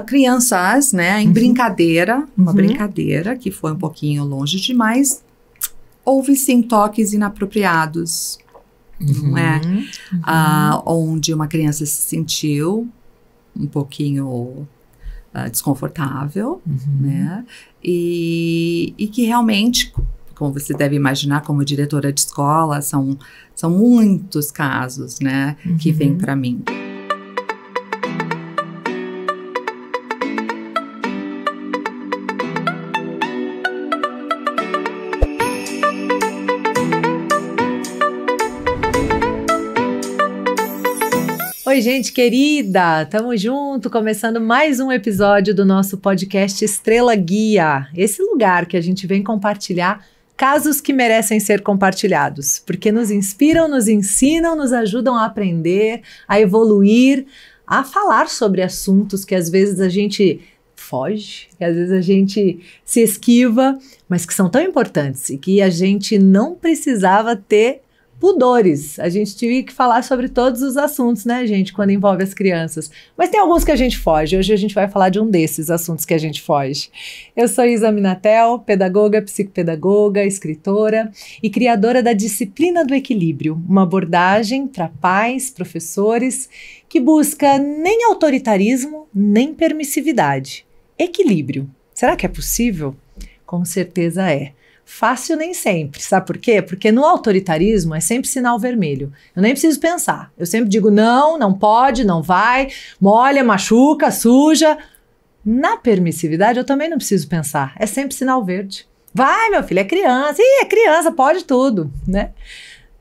crianças, né, em brincadeira, uma brincadeira que foi um pouquinho longe demais. Houve sim toques inapropriados, não é? Onde uma criança se sentiu um pouquinho desconfortável, né? E que realmente, como você deve imaginar, como diretora de escola, são muitos casos, né, que vêm para mim. Oi, gente querida, tamo junto, começando mais um episódio do nosso podcast Estrela Guia, esse lugar que a gente vem compartilhar casos que merecem ser compartilhados, porque nos inspiram, nos ensinam, nos ajudam a aprender, a evoluir, a falar sobre assuntos que às vezes a gente foge, que às vezes a gente se esquiva, mas que são tão importantes e que a gente não precisava ter pudores. A gente tinha que falar sobre todos os assuntos, né, gente, quando envolve as crianças. Mas tem alguns que a gente foge. Hoje a gente vai falar de um desses assuntos que a gente foge. Eu sou Isa Minatel, pedagoga, psicopedagoga, escritora e criadora da disciplina do equilíbrio, uma abordagem para pais, professores, que busca nem autoritarismo, nem permissividade. Equilíbrio. Será que é possível? Com certeza é. Fácil nem sempre, sabe por quê? Porque no autoritarismo é sempre sinal vermelho. Eu nem preciso pensar. Eu sempre digo não, não pode, não vai, molha, machuca, suja. Na permissividade eu também não preciso pensar. É sempre sinal verde. Vai, meu filho, é criança. Ih, é criança, pode tudo, né?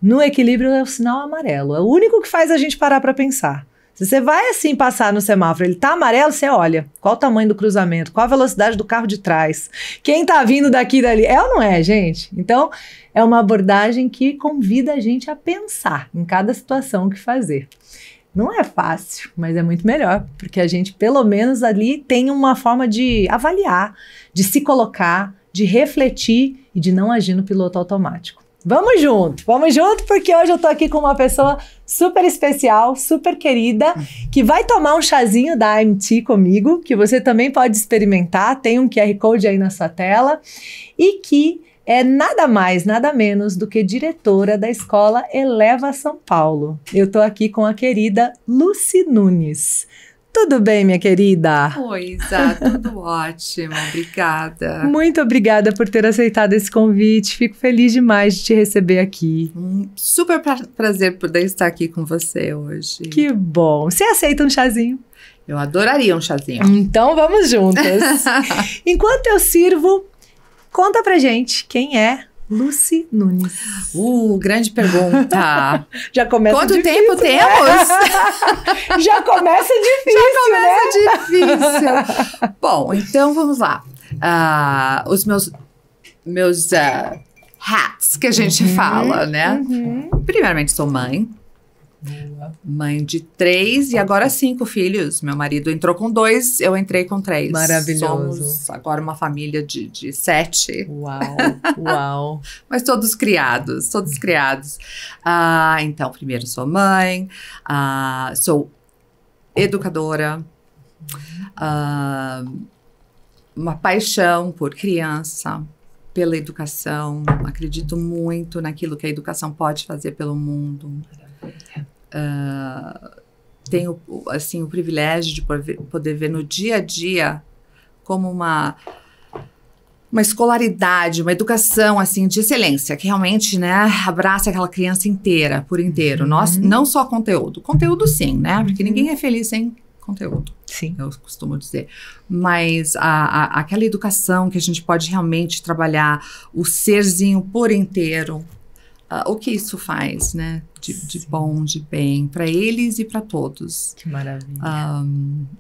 No equilíbrio é o sinal amarelo. É o único que faz a gente parar para pensar. Se você vai assim passar no semáforo, ele tá amarelo, você olha qual o tamanho do cruzamento, qual a velocidade do carro de trás, quem tá vindo daqui e dali. É ou não é, gente? Então, é uma abordagem que convida a gente a pensar em cada situação o que fazer. Não é fácil, mas é muito melhor, porque a gente, pelo menos ali, tem uma forma de avaliar, de se colocar, de refletir e de não agir no piloto automático. Vamos junto, porque hoje eu tô aqui com uma pessoa super especial, super querida, que vai tomar um chazinho da AMT comigo, que você também pode experimentar, tem um QR Code aí na sua tela, e que é nada mais, nada menos do que diretora da Escola Eleva São Paulo. Eu tô aqui com a querida Lucy Nunes. Tudo bem, minha querida? Oi, Isa, tudo ótimo, obrigada. Muito obrigada por ter aceitado esse convite, fico feliz demais de te receber aqui. Super prazer poder estar aqui com você hoje. Que bom. Você aceita um chazinho? Eu adoraria um chazinho. Então vamos juntas. Enquanto eu sirvo, conta pra gente quem é Lucy Nunes. Grande pergunta. Já começa Quanto difícil, tempo né? temos? Já começa difícil, difícil. Bom, então vamos lá. Os meus hats que a gente fala, né? Primeiramente, sou mãe. Boa. Mãe de 3 e agora 5 filhos. Meu marido entrou com 2, eu entrei com 3. Maravilhoso. Somos agora uma família de 7. Uau. Mas todos criados. Então, primeiro sou mãe, sou educadora, uma paixão por criança, pela educação. Acredito muito naquilo que a educação pode fazer pelo mundo. Tenho assim, o privilégio de poder ver no dia a dia como uma escolaridade, uma educação assim, de excelência, que realmente, né, abraça aquela criança inteira, por inteiro. Nós, não só conteúdo sim, né, porque ninguém é feliz sem conteúdo. Sim. Eu costumo dizer. Mas aquela educação que a gente pode realmente trabalhar o serzinho por inteiro, o que isso faz, né? De bom, de bem, para eles e para todos. Que maravilha.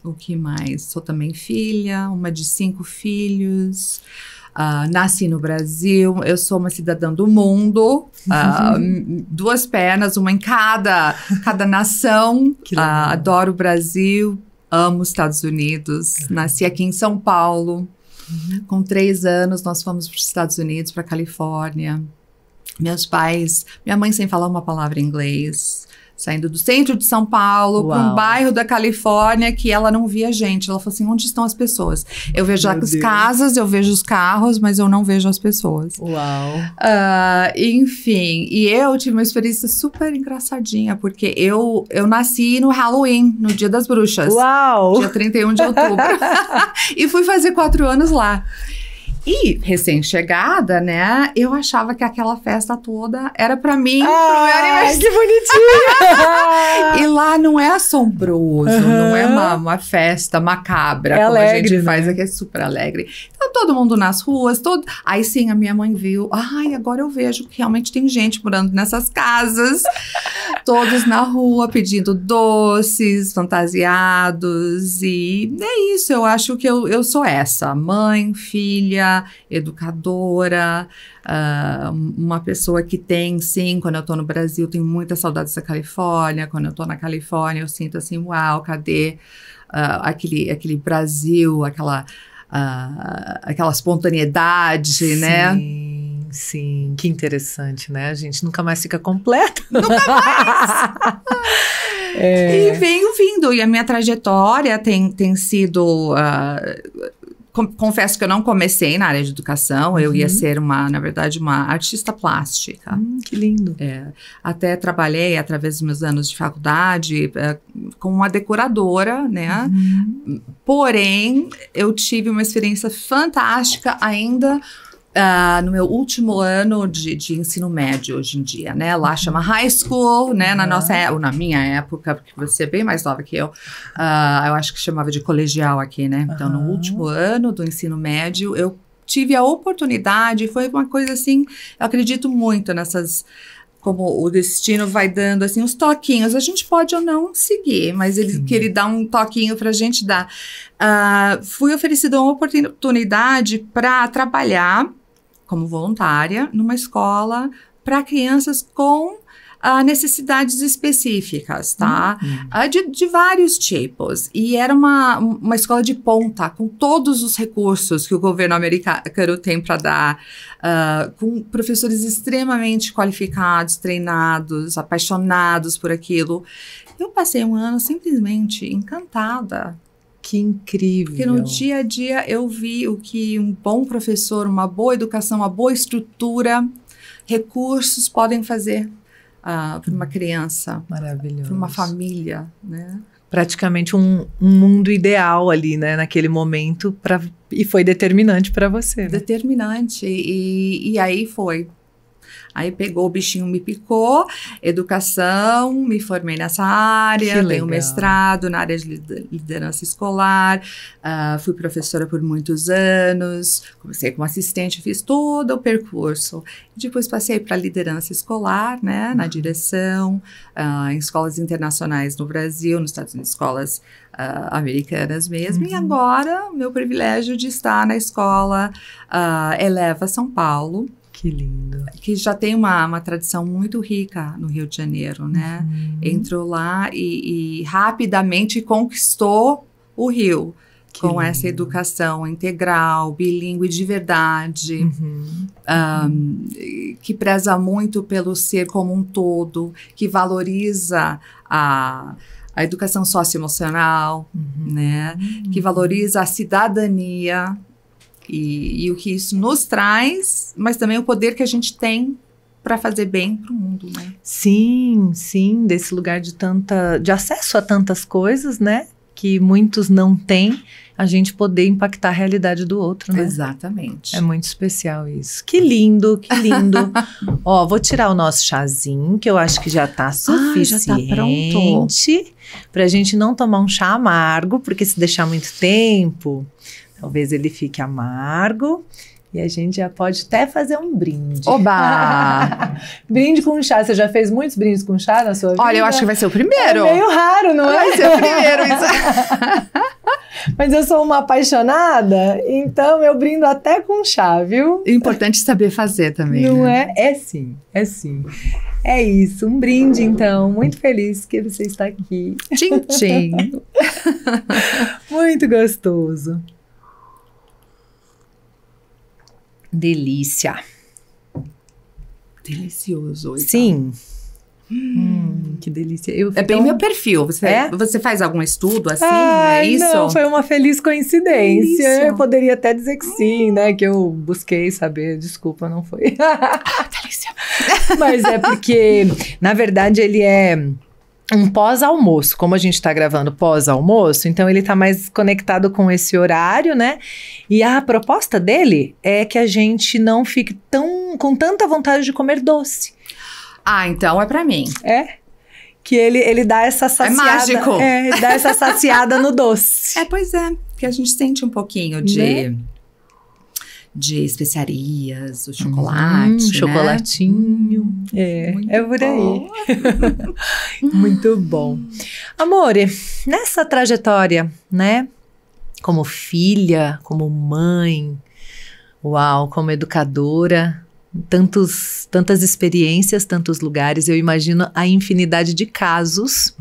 O que mais? Sou também filha, uma de 5 filhos. Nasci no Brasil, eu sou uma cidadã do mundo, 2 pernas, uma em cada nação. Adoro o Brasil, amo os Estados Unidos. Nasci aqui em São Paulo. Com 3 anos, nós fomos para os Estados Unidos, para a Califórnia. Meus pais, minha mãe sem falar uma palavra em inglês, saindo do centro de São Paulo para um bairro da Califórnia que ela não via gente. Ela falou assim, onde estão as pessoas? Eu vejo as casas, eu vejo os carros, mas eu não vejo as pessoas. Uau! Enfim, e eu tive uma experiência super engraçadinha, porque eu nasci no Halloween, no Dia das Bruxas. Uau! Dia 31 de outubro. E fui fazer 4 anos lá. E, recém-chegada, né, eu achava que aquela festa toda era pra mim, pro meu aniversário. Que bonitinho! E lá não é assombroso, não é uma festa macabra, como alegre, a gente né? faz aqui, é super alegre. Então, todo mundo nas ruas, Aí sim, a minha mãe viu, agora eu vejo que realmente tem gente morando nessas casas, todos na rua pedindo doces, fantasiados, e é isso, eu acho que eu sou essa, mãe, filha, educadora, uma pessoa que tem, sim, quando eu tô no Brasil, tenho muitas saudades da Califórnia, quando eu tô na Califórnia eu sinto assim, uau, cadê aquele Brasil, aquela espontaneidade, né? Sim, que interessante, né? A gente nunca mais fica completo. Nunca mais! E venho vindo, e a minha trajetória tem sido... confesso que eu não comecei na área de educação, eu ia ser na verdade, uma artista plástica. Que lindo. Até trabalhei, através dos meus anos de faculdade, como uma decoradora, né? Porém, eu tive uma experiência fantástica ainda no meu último ano de ensino médio hoje em dia, né? Lá chama high school, né? Na minha época, porque você é bem mais nova que eu acho que chamava de colegial aqui, né? Então, no último ano do ensino médio, eu tive a oportunidade, foi uma coisa assim, eu acredito muito nessas... Como o destino vai dando, assim, uns toquinhos. A gente pode ou não seguir, mas que ele dá um toquinho pra gente dar. Fui oferecida uma oportunidade para trabalhar como voluntária numa escola para crianças com necessidades específicas, tá? De vários tipos. E era uma escola de ponta, com todos os recursos que o governo americano tem para dar, com professores extremamente qualificados, treinados, apaixonados por aquilo. Eu passei um ano simplesmente encantada. Que incrível. Porque no dia a dia eu vi o que um bom professor, uma boa educação, uma boa estrutura, recursos podem fazer para uma criança, maravilhoso, para uma família, né? Praticamente um mundo ideal ali, né, naquele momento, e foi determinante para você. Né? Determinante, e aí foi. Aí pegou, o bichinho me picou, educação, me formei nessa área, tenho mestrado na área de liderança escolar, fui professora por muitos anos, comecei como assistente, fiz todo o percurso. Depois passei para liderança escolar, né, na direção, em escolas internacionais no Brasil, nos Estados Unidos, escolas americanas mesmo, e agora meu privilégio de estar na escola Eleva São Paulo. Que lindo. Que já tem uma tradição muito rica no Rio de Janeiro, né? Entrou lá e rapidamente conquistou o Rio. Que com lindo. Essa educação integral, bilíngue de verdade, que preza muito pelo ser como um todo, que valoriza a educação socioemocional, né? Que valoriza a cidadania, e o que isso nos traz, mas também o poder que a gente tem para fazer bem para o mundo, né? Sim, sim, desse lugar de acesso a tantas coisas, né? Que muitos não têm, a gente poder impactar a realidade do outro, né? Exatamente. É muito especial isso. Que lindo, que lindo. Ó, vou tirar o nosso chazinho, que eu acho que já tá suficiente. Já tá pronto. Pra gente não tomar um chá amargo, porque se deixar muito tempo... Talvez ele fique amargo e a gente já pode até fazer um brinde. Oba! Brinde com chá. Você já fez muitos brindes com chá na sua vida? Olha, eu acho que vai ser o primeiro. É meio raro, não é? Vai ser o primeiro, isso. Mas eu sou uma apaixonada, então eu brindo até com chá, viu? É importante saber fazer também, não né? É? É sim, é sim. É isso, um brinde então. Muito feliz que você está aqui. Tchim, tchim. Muito gostoso. Delícia. Delicioso. Sim. Que delícia. É bem meu perfil. Você faz algum estudo assim? É isso? Não, foi uma feliz coincidência. Isso. Eu poderia até dizer que sim, né? Que eu busquei saber. Desculpa, não foi. Delícia. Mas é porque, na verdade, ele é um pós-almoço. Como a gente tá gravando pós-almoço, então ele tá mais conectado com esse horário, né? E a proposta dele é que a gente não fique com tanta vontade de comer doce. Então é pra mim. Que ele dá essa saciada. É mágico. Ele dá essa saciada no doce. Pois é. Que a gente sente um pouquinho de especiarias, o chocolate, né? Chocolatinho. É por aí. Muito bom. Amore, nessa trajetória, né? Como filha, como mãe, como educadora, tantas experiências, tantos lugares, eu imagino a infinidade de casos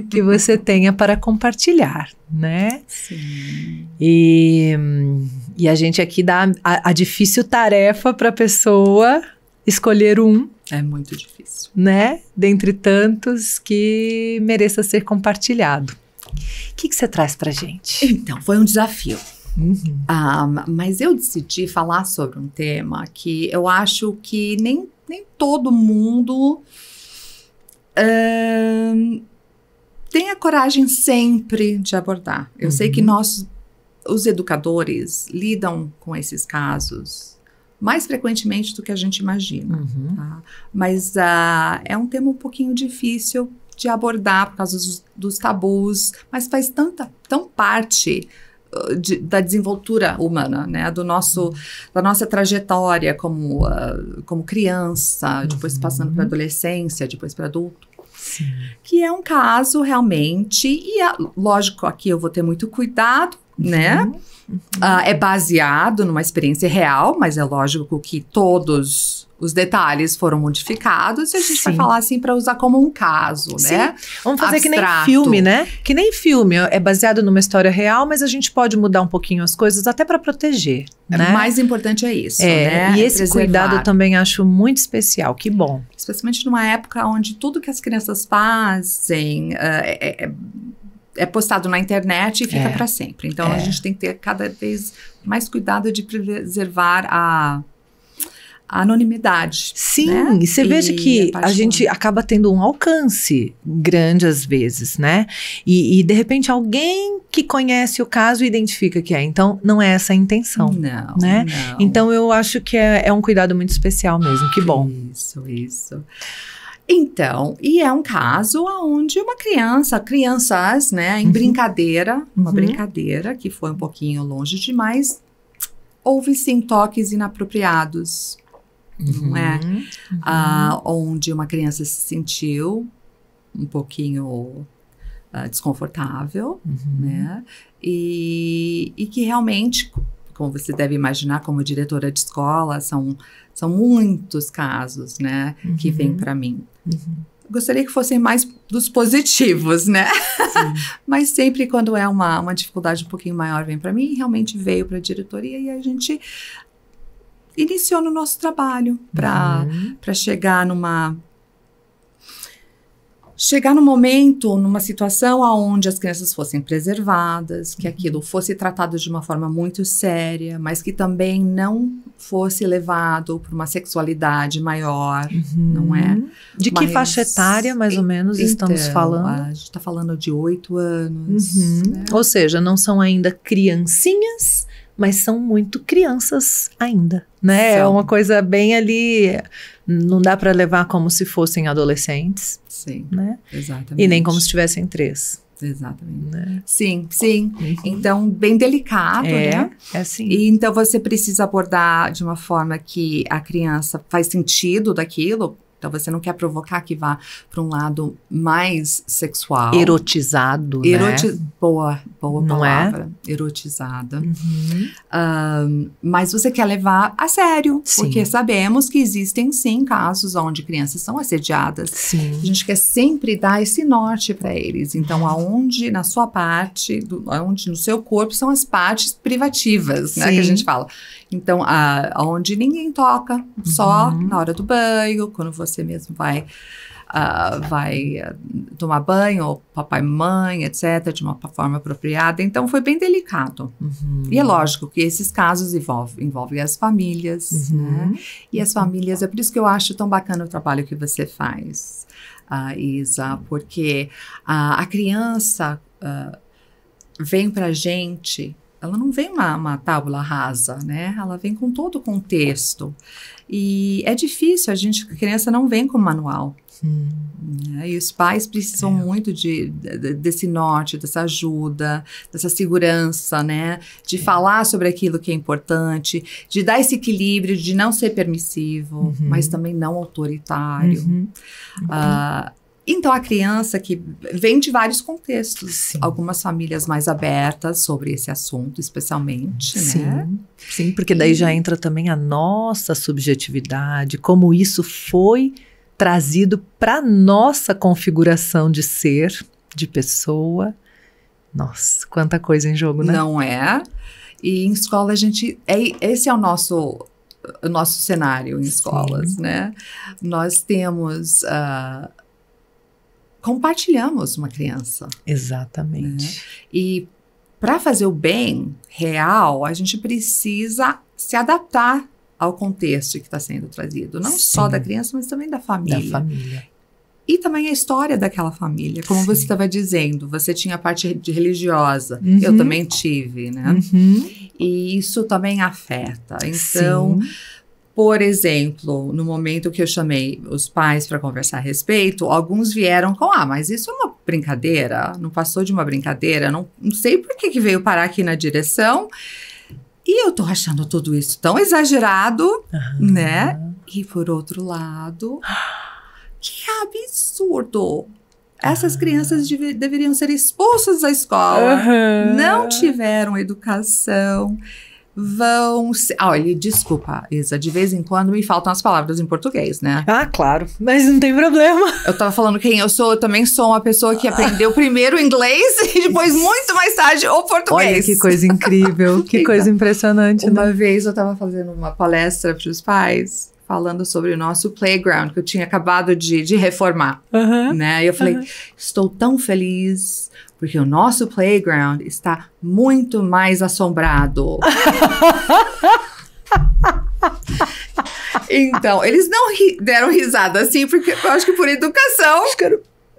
que você tenha para compartilhar, né? Sim. E a gente aqui dá a difícil tarefa para a pessoa escolher um. É muito difícil. Né? Dentre tantos que mereça ser compartilhado. O que você traz pra gente? Então, foi um desafio. Mas eu decidi falar sobre um tema que eu acho que nem todo mundo tem a coragem sempre de abordar. Eu sei que nós, os educadores, lidam com esses casos mais frequentemente do que a gente imagina. Tá? Mas é um tema um pouquinho difícil de abordar por causa dos tabus, mas faz tão parte da desenvoltura humana, né? Da nossa trajetória como criança, depois passando para adolescência, depois para adulto. Sim. Que é um caso realmente, lógico, aqui eu vou ter muito cuidado, né? É baseado numa experiência real, mas é lógico que todos os detalhes foram modificados e a gente vai falar assim para usar como um caso, né? Vamos fazer abstrato. Que nem filme, né? Que nem filme, é baseado numa história real, mas a gente pode mudar um pouquinho as coisas até para proteger, né? O mais importante é isso, né? E esse cuidado eu também acho muito especial, que bom. Especialmente numa época onde tudo que as crianças fazem é postado na internet e fica para sempre. Então a gente tem que ter cada vez mais cuidado de preservar a anonimidade. Sim, né? E você veja que a gente acaba tendo um alcance grande às vezes, né? E de repente alguém que conhece o caso identifica que então não é essa a intenção. Não, né? Não. Então eu acho que é um cuidado muito especial mesmo, que bom. Isso. Então, e é um caso onde crianças, né, em brincadeira, uma brincadeira que foi um pouquinho longe demais, houve sim toques inapropriados, não é? Onde uma criança se sentiu um pouquinho desconfortável, né? E que realmente, como você deve imaginar, como diretora de escola, são muitos casos, né, que vêm para mim. Gostaria que fossem mais dos positivos, né? Mas sempre quando é uma dificuldade um pouquinho maior vem para mim, realmente veio para a diretoria e a gente iniciou no nosso trabalho para chegar num momento, numa situação onde as crianças fossem preservadas, que aquilo fosse tratado de uma forma muito séria, mas que também não fosse levado para uma sexualidade maior, não é? De que faixa etária, mais ou menos, estamos falando? A gente está falando de 8 anos. Né? Ou seja, não são ainda criancinhas, mas são muito crianças ainda, né? É uma coisa bem ali, não dá para levar como se fossem adolescentes. Sim, né? Exatamente. E nem como se tivessem 3. Exatamente. Né? Sim. Então, bem delicado, né? É assim. E então, você precisa abordar de uma forma que a criança faz sentido daquilo. Então, você não quer provocar que vá para um lado mais sexual. Erotizado, né? Boa não palavra. É? Erotizada. Mas você quer levar a sério. Sim. Porque sabemos que existem, sim, casos onde crianças são assediadas. Sim. A gente quer sempre dar esse norte para eles. Então, aonde na sua parte, aonde no seu corpo são as partes privativas, né? Que a gente fala. Então, aonde ninguém toca, só na hora do banho, quando você mesmo vai vai tomar banho, ou papai e mamãe, etc., de uma forma apropriada. Então, foi bem delicado. E é lógico que esses casos envolvem as famílias, né? E as famílias, é por isso que eu acho tão bacana o trabalho que você faz, Isa, porque a criança vem pra gente, ela não vem uma tábula rasa, né? Ela vem com todo o contexto. E é difícil, a criança não vem com manual. Né? E os pais precisam muito desse norte, dessa ajuda, dessa segurança, né? De falar sobre aquilo que é importante, de dar esse equilíbrio, de não ser permissivo, mas também não autoritário. Então, a criança que vem de vários contextos, algumas famílias mais abertas sobre esse assunto, especialmente, né? Sim, porque daí já entra também a nossa subjetividade, como isso foi trazido para nossa configuração de ser, de pessoa. Nossa, quanta coisa em jogo, né? Não é? E em escola esse é o nosso cenário em escolas, né? Nós temos... compartilhamos uma criança. Exatamente. Né? E para fazer o bem real, a gente precisa se adaptar ao contexto que está sendo trazido. Não só da criança, mas também da família. Da família. E também a história daquela família. Como você estava dizendo, você tinha a parte religiosa. Eu também tive, né? E isso também afeta. Então... Por exemplo, no momento que eu chamei os pais para conversar a respeito, alguns vieram com, mas isso é uma brincadeira, não passou de uma brincadeira, não sei por que veio parar aqui na direção. E eu tô achando tudo isso tão exagerado, né? E por outro lado, que absurdo! Essas crianças deveriam ser expulsas da escola, não tiveram educação. Olha, desculpa, Isa, de vez em quando me faltam as palavras em português, né? Claro, mas não tem problema. Eu tava falando quem eu sou, eu também sou uma pessoa que aprendeu primeiro o inglês e depois, muito mais tarde, o português. Olha que coisa incrível, que coisa impressionante. Uma vez eu tava fazendo uma palestra para os pais, falando sobre o nosso playground, que eu tinha acabado de reformar, né? E eu falei, estou tão feliz... Porque o nosso playground está muito mais assombrado. Então, eles não deram risada assim, porque eu acho que por educação.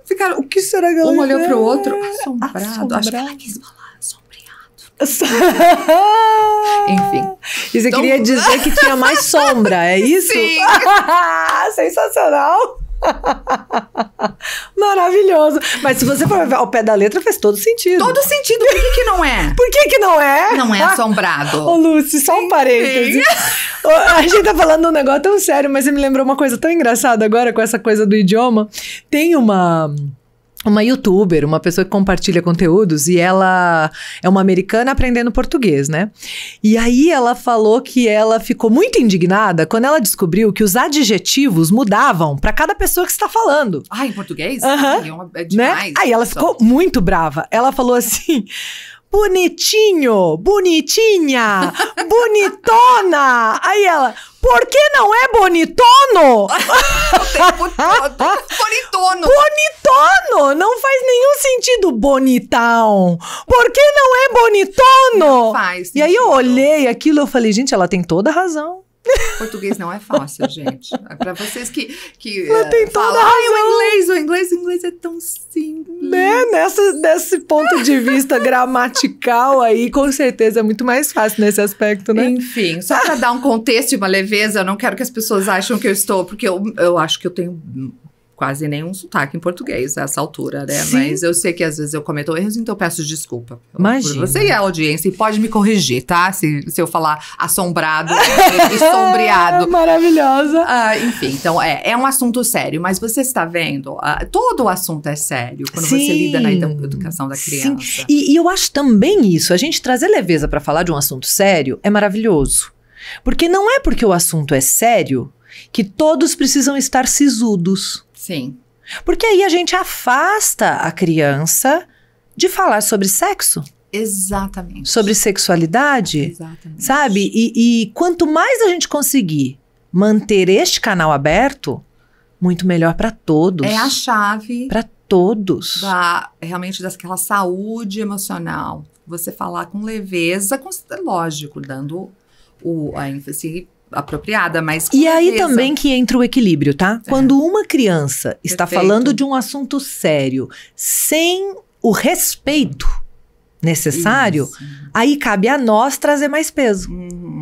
Ficaram, o que será que ela olhou para o outro? Assombrado. Acho que ela quis falar assombrado. Enfim. E você queria dizer que tinha mais sombra, é isso? Sim. Sensacional. Maravilhoso. Mas se você for ao pé da letra, faz todo sentido. Todo sentido. Por que não é? Por que não é? Não é assombrado. Ô, Lúcia, só um parêntese. A gente tá falando um negócio tão sério, mas você me lembrou uma coisa tão engraçada agora com essa coisa do idioma. Tem uma youtuber, uma pessoa que compartilha conteúdos, e ela é uma americana aprendendo português, né? E aí ela falou que ela ficou muito indignada quando ela descobriu que os adjetivos mudavam para cada pessoa que está falando. Em português? É demais. Né? Aí ela ficou muito brava. Ela falou assim... Bonitinho, bonitinha, bonitona. Aí ela, por que não é bonitono? O tempo todo. Bonitono. Bonitono, não faz nenhum sentido bonitão. Por que não é bonitono? Não faz sentido. E aí eu olhei aquilo e eu falei, gente, ela tem toda a razão. Português não é fácil, gente. É pra vocês que falam, o inglês é tão simples. Né? Desse ponto de vista gramatical aí, com certeza é muito mais fácil nesse aspecto, né? Enfim, só pra dar um contexto e uma leveza, eu não quero que as pessoas achem que eu estou, porque eu acho que eu tenho quase nenhum sotaque em português a essa altura, né? Sim. Mas eu sei que às vezes eu cometo erros, então eu peço desculpa. Imagina. Por você e a audiência, e pode me corrigir, tá? Se eu falar assombrado e sombreado. Maravilhosa. Enfim, então é um assunto sério, mas você está vendo, todo o assunto é sério quando você lida na educação da criança. Sim. E eu acho também isso, a gente trazer leveza para falar de um assunto sério é maravilhoso. Porque não é porque o assunto é sério que todos precisam estar sisudos. Sim. Porque aí a gente afasta a criança de falar sobre sexo. Exatamente. Sobre sexualidade. Exatamente. Sabe? E quanto mais a gente conseguir manter este canal aberto, muito melhor para todos. É a chave para todos. Realmente daquela saúde emocional. Você falar com leveza, lógico, dando a ênfase apropriada, mas com E aí leveza. também que entra o equilíbrio, tá? Quando uma criança está Perfeito. falando de um assunto sério, sem o respeito necessário, Isso. aí cabe a nós trazer mais peso.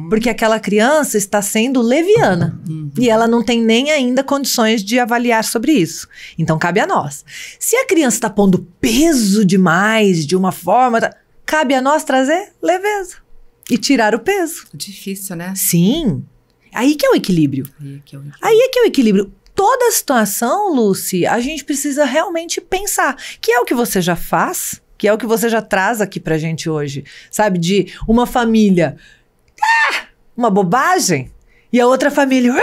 Porque aquela criança está sendo leviana. E ela não tem nem ainda condições de avaliar sobre isso. Então cabe a nós. Se a criança está pondo peso demais, de uma forma, cabe a nós trazer leveza. E tirar o peso. Difícil, né? Sim. Aí que é o equilíbrio. Aí Aí é que é o equilíbrio. Toda situação, Lucy, a gente precisa realmente pensar. Que é o que você já faz, que é o que você já traz aqui pra gente hoje. Sabe, de uma família, uma bobagem, e a outra família,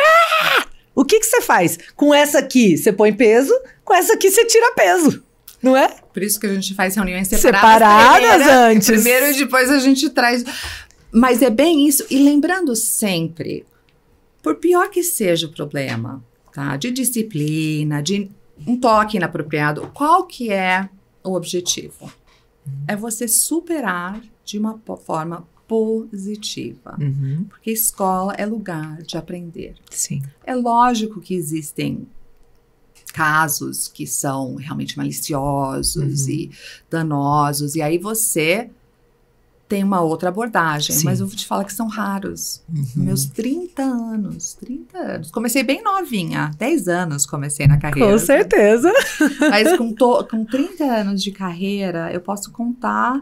o que você faz? Com essa aqui você põe peso, com essa aqui você tira peso, não é? Por isso que a gente faz reuniões Separadas antes. Primeiro e depois a gente traz. Mas é bem isso. E lembrando sempre, por pior que seja o problema, tá? De disciplina, de um toque inapropriado, qual que é o objetivo? É você superar de uma forma positiva. Porque escola é lugar de aprender. Sim. É lógico que existem casos que são realmente maliciosos e danosos, e aí você tem uma outra abordagem, Sim. mas eu vou te falar que são raros. Meus 30 anos. Comecei bem novinha, 10 anos comecei na carreira. Com certeza. Mas com 30 anos de carreira, eu posso contar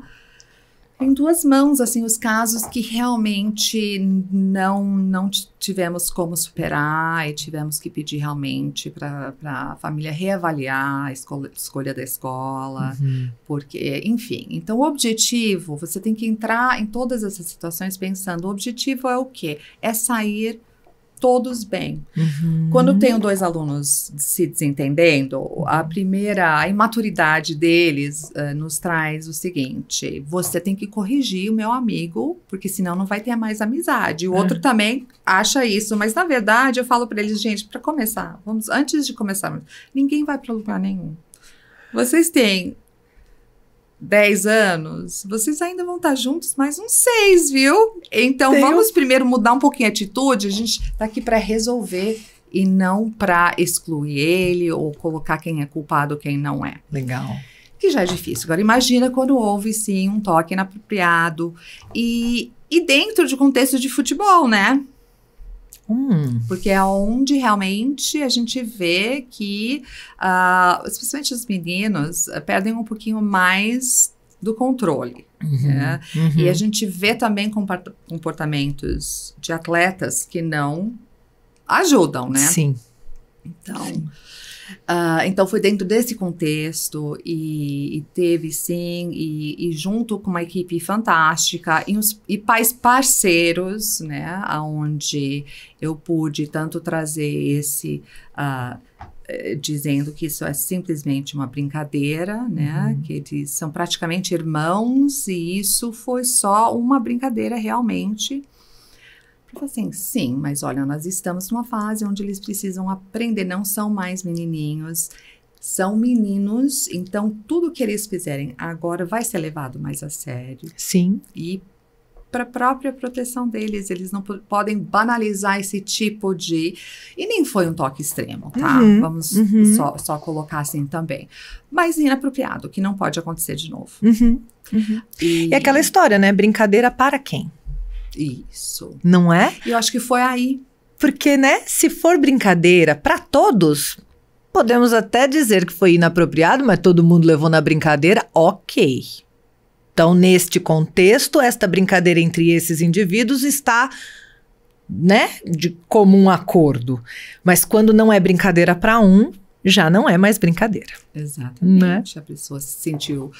em duas mãos, assim, os casos que realmente não tivemos como superar e tivemos que pedir realmente para a família reavaliar a escolha da escola, porque, enfim. Então, o objetivo, você tem que entrar em todas essas situações pensando, o objetivo é o quê? É sair todos bem. Quando tenho dois alunos se desentendendo, a imaturidade deles nos traz o seguinte: você tem que corrigir o meu amigo, porque senão não vai ter mais amizade. O outro também acha isso, mas na verdade eu falo para eles, gente, para começar, antes de começar, ninguém vai para lugar nenhum. Vocês têm 10 anos, vocês ainda vão estar juntos mais uns 6, viu? Então vamos primeiro mudar um pouquinho a atitude, a gente tá aqui para resolver e não para excluir ele ou colocar quem é culpado, quem não é. Legal. Que já é difícil. Agora imagina quando houve sim um toque inapropriado e dentro de contexto de futebol, né? Porque é onde realmente a gente vê que, especialmente os meninos, perdem um pouquinho mais do controle. Né? E a gente vê também comportamentos de atletas que não ajudam, né? Sim. Então foi dentro desse contexto e teve sim, e junto com uma equipe fantástica e pais parceiros, né, onde eu pude tanto trazer esse, dizendo que isso é simplesmente uma brincadeira, né, que eles são praticamente irmãos e isso foi só uma brincadeira realmente. Assim, sim, mas olha, nós estamos numa fase onde eles precisam aprender, não são mais menininhos, são meninos, então tudo que eles fizerem agora vai ser levado mais a sério. Sim. E para a própria proteção deles, eles não podem banalizar esse tipo de... E nem foi um toque extremo, tá? Vamos só colocar assim também. Mas inapropriado, que não pode acontecer de novo. E aquela história, né? Brincadeira para quem? Isso. Não é? E eu acho que foi aí. Porque, né, se for brincadeira para todos, podemos até dizer que foi inapropriado, mas todo mundo levou na brincadeira, ok. Então, neste contexto, esta brincadeira entre esses indivíduos está, né, de comum acordo. Mas quando não é brincadeira para um, já não é mais brincadeira. Exatamente. Né? A pessoa se sentiu...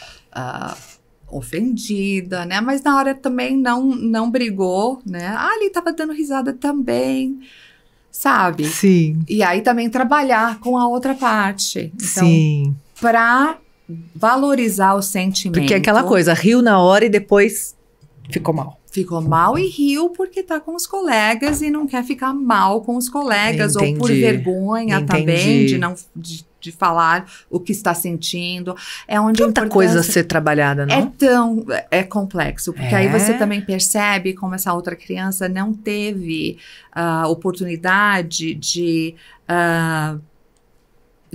ofendida, né? Mas na hora também não brigou, né? Ele tava dando risada também, sabe? Sim. E aí também trabalhar com a outra parte. Então, sim. Pra valorizar o sentimento. Porque é aquela coisa, riu na hora e depois ficou mal. ficou mal e riu porque tá com os colegas e não quer ficar mal com os colegas, ou por vergonha também de falar o que está sentindo. É onde tanta coisa a ser trabalhada, não? É complexo, porque aí você também percebe como essa outra criança não teve oportunidade de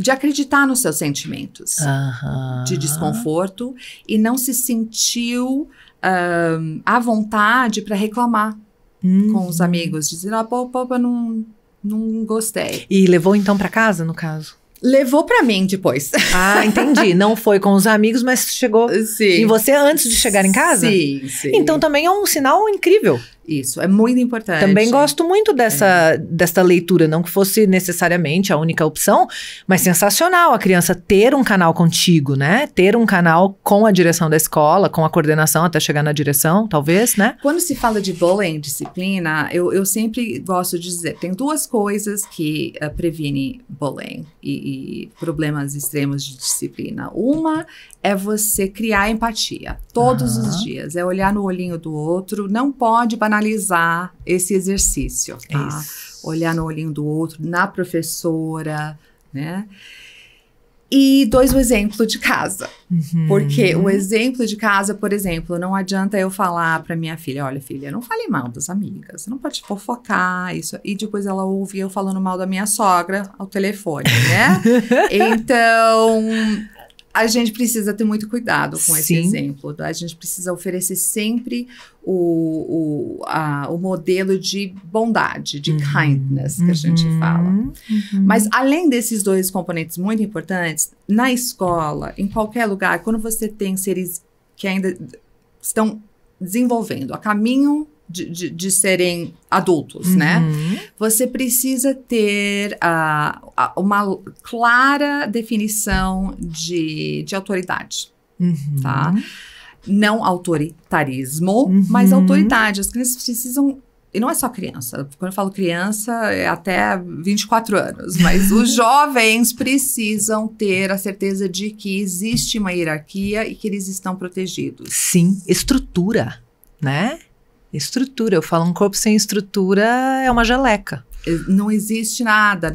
acreditar nos seus sentimentos de desconforto e não se sentiu à vontade para reclamar com os amigos, dizer, pô, não gostei. E levou então para casa, no caso? Levou para mim depois. Ah, entendi. Não foi com os amigos, mas chegou em você antes de chegar em casa? Sim. Então também é um sinal incrível. Isso, é muito importante. Também gosto muito dessa leitura, não que fosse necessariamente a única opção, mas sensacional a criança ter um canal contigo, né? Ter um canal com a direção da escola, com a coordenação até chegar na direção, talvez, né? Quando se fala de bullying, disciplina, eu sempre gosto de dizer, tem duas coisas que previnem bullying e problemas extremos de disciplina. Uma é você criar empatia todos os dias, é olhar no olhinho do outro, não pode banalizar esse exercício, tá? Olhar no olhinho do outro, na professora, né? E dois, o exemplo de casa. Porque o exemplo de casa, por exemplo, não adianta eu falar para minha filha, olha, filha, não fale mal das amigas, você não pode fofocar isso. E depois ela ouve eu falando mal da minha sogra ao telefone, né? Então, a gente precisa ter muito cuidado com esse exemplo. A gente precisa oferecer sempre o modelo de bondade, de kindness, que a gente fala. Mas além desses dois componentes muito importantes, na escola, em qualquer lugar, quando você tem seres que ainda estão desenvolvendo a caminho de serem adultos, né? Você precisa ter uma clara definição de autoridade, tá? Não autoritarismo, mas autoridade. As crianças precisam... E não é só criança. Quando eu falo criança, é até 24 anos. Mas os jovens precisam ter a certeza de que existe uma hierarquia e que eles estão protegidos. Sim, estrutura, né? Estrutura. Eu falo, um corpo sem estrutura é uma geleca. Não existe nada,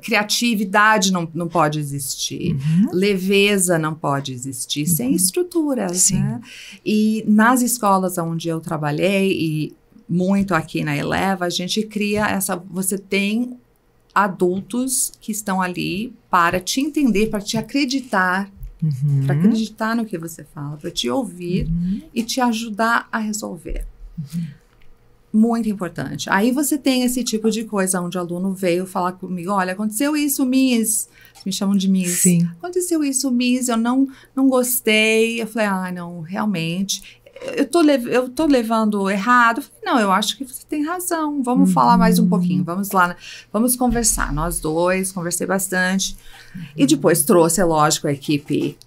criatividade não pode existir, leveza não pode existir sem estruturas, né? E nas escolas onde eu trabalhei, e muito aqui na Eleva, a gente cria você tem adultos que estão ali para te entender, para te acreditar, para acreditar no que você fala, para te ouvir e te ajudar a resolver. Muito importante. Aí você tem esse tipo de coisa onde o aluno veio falar comigo, olha, aconteceu isso, Miss. Me chamam de Miss. Aconteceu isso, Miss, eu não gostei. Eu falei, não, realmente... Eu tô levando errado. Eu falei, não, eu acho que você tem razão. Vamos falar mais um pouquinho. Vamos lá, vamos conversar. Nós dois, conversei bastante. E depois trouxe, é lógico, a equipe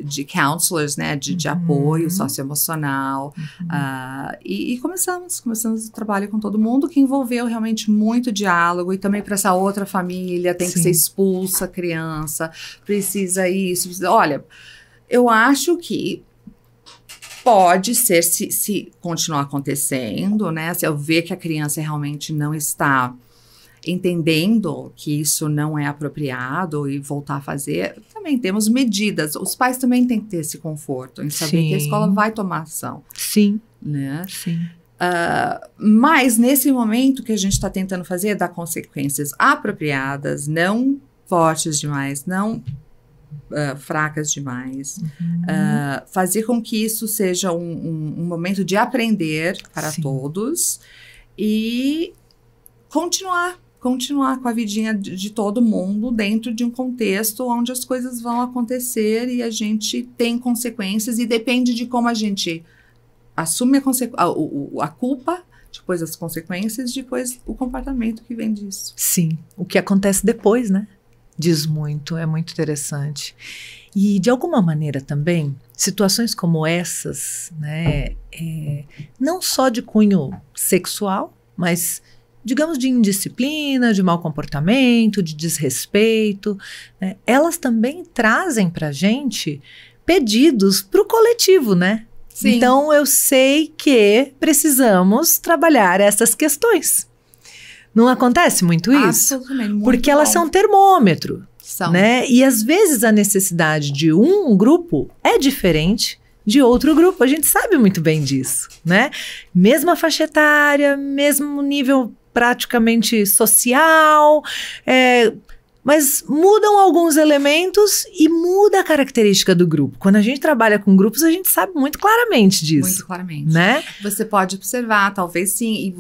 de counselors, né? De apoio socioemocional. E começamos o trabalho com todo mundo, que envolveu realmente muito diálogo. E também para essa outra família, tem que ser expulsa a criança. Precisa isso. Olha, eu acho que pode ser, se continuar acontecendo, né? Se eu ver que a criança realmente não está entendendo que isso não é apropriado e voltar a fazer, também temos medidas. Os pais também têm que ter esse conforto em saber que a escola vai tomar ação. Né? Mas nesse momento que a gente está tentando fazer, dar consequências apropriadas, não fortes demais, não fracas demais, fazer com que isso seja um momento de aprender para todos e continuar com a vidinha de todo mundo dentro de um contexto onde as coisas vão acontecer e a gente tem consequências e depende de como a gente assume a culpa, depois as consequências, depois o comportamento que vem disso. Sim, o que acontece depois, né? Diz muito, é muito interessante. E, de alguma maneira também, situações como essas, né, não só de cunho sexual, mas, digamos, de indisciplina, de mau comportamento, de desrespeito, né, elas também trazem para a gente pedidos para o coletivo, né? Sim. Então, eu sei que precisamos trabalhar essas questões. Não acontece muito isso? Absolutamente. Muito Porque elas bom. são termômetro, São. né? E às vezes a necessidade de um grupo é diferente de outro grupo. A gente sabe muito bem disso, né? Mesma faixa etária, mesmo nível praticamente social, mas mudam alguns elementos e muda a característica do grupo. Quando a gente trabalha com grupos, a gente sabe muito claramente disso. Muito claramente. Né? Você pode observar, talvez sim, e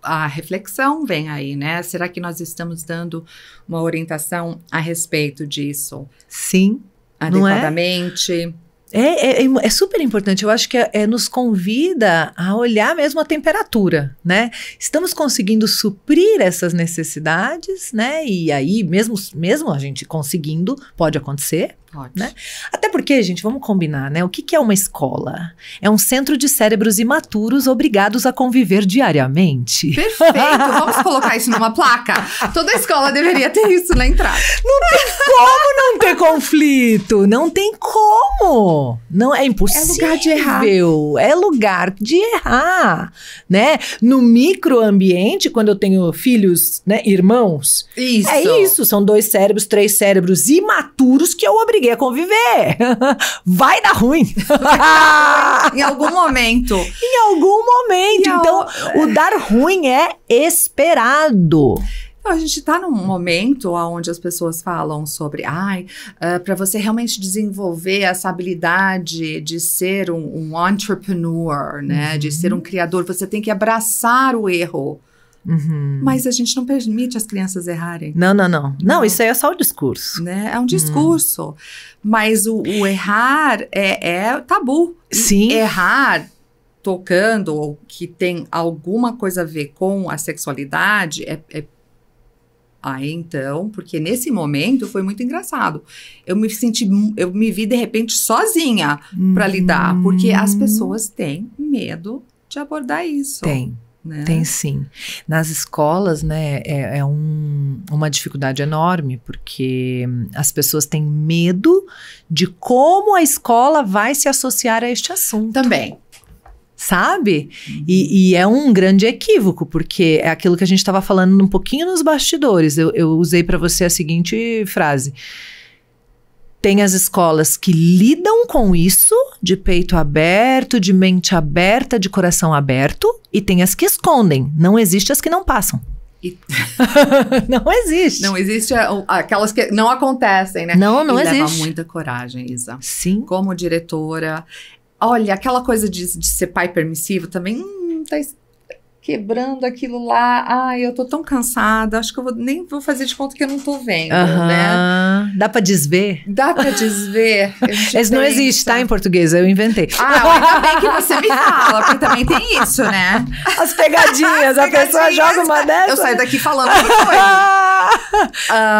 a reflexão vem aí, né? Será que nós estamos dando uma orientação a respeito disso? Sim. Adequadamente? É super importante, eu acho que nos convida a olhar mesmo a temperatura, né? Estamos conseguindo suprir essas necessidades, né? E aí, mesmo a gente conseguindo, pode acontecer, Pode. né? Até porque, gente, vamos combinar, né? O que é uma escola? É um centro de cérebros imaturos obrigados a conviver diariamente. Perfeito, vamos colocar isso numa placa. Toda escola deveria ter isso na entrada. Não tem como não ter conflito, não tem como. Não é impossível. É lugar de errar. É lugar de errar, né? No microambiente, quando eu tenho filhos, né, irmãos, Isso. é isso, são 2 cérebros, 3 cérebros imaturos que eu obriguei a conviver. Vai dar ruim. Em algum momento. Em algum momento. Então, o dar ruim é esperado. A gente está num momento onde as pessoas falam sobre, para você realmente desenvolver essa habilidade de ser um entrepreneur, né, de ser um criador, você tem que abraçar o erro. Uhum. Mas a gente não permite as crianças errarem. Não, isso aí é só o discurso. Né? É um discurso. Mas o errar é tabu. Sim. Errar tocando ou que tem alguma coisa a ver com a sexualidade então, porque nesse momento foi muito engraçado. Eu me vi de repente sozinha para lidar, porque as pessoas têm medo de abordar isso. Tem. Né? Tem sim. Nas escolas, né, uma dificuldade enorme, porque as pessoas têm medo de como a escola vai se associar a este assunto. Também. Sabe? E é um grande equívoco, porque é aquilo que a gente estava falando um pouquinho nos bastidores. Eu usei para você a seguinte frase. Tem as escolas que lidam com isso, de peito aberto, de mente aberta, de coração aberto, e tem as que escondem. Não existe as que não passam. Não existe. Não existe aquelas que não acontecem, né? Não e existe. Leva muita coragem, Isa. Sim. Como diretora. Olha, aquela coisa de ser pai permissivo também tá quebrando aquilo lá. Eu tô tão cansada, acho que eu nem vou fazer de conta que eu não tô vendo, né? Dá pra desver? Dá pra desver. Isso não existe, tá? Em português, eu inventei. Ainda bem que você me fala, porque também tem isso, né? As pegadinhas, a pessoa joga uma dessa. Eu saio daqui falando que foi.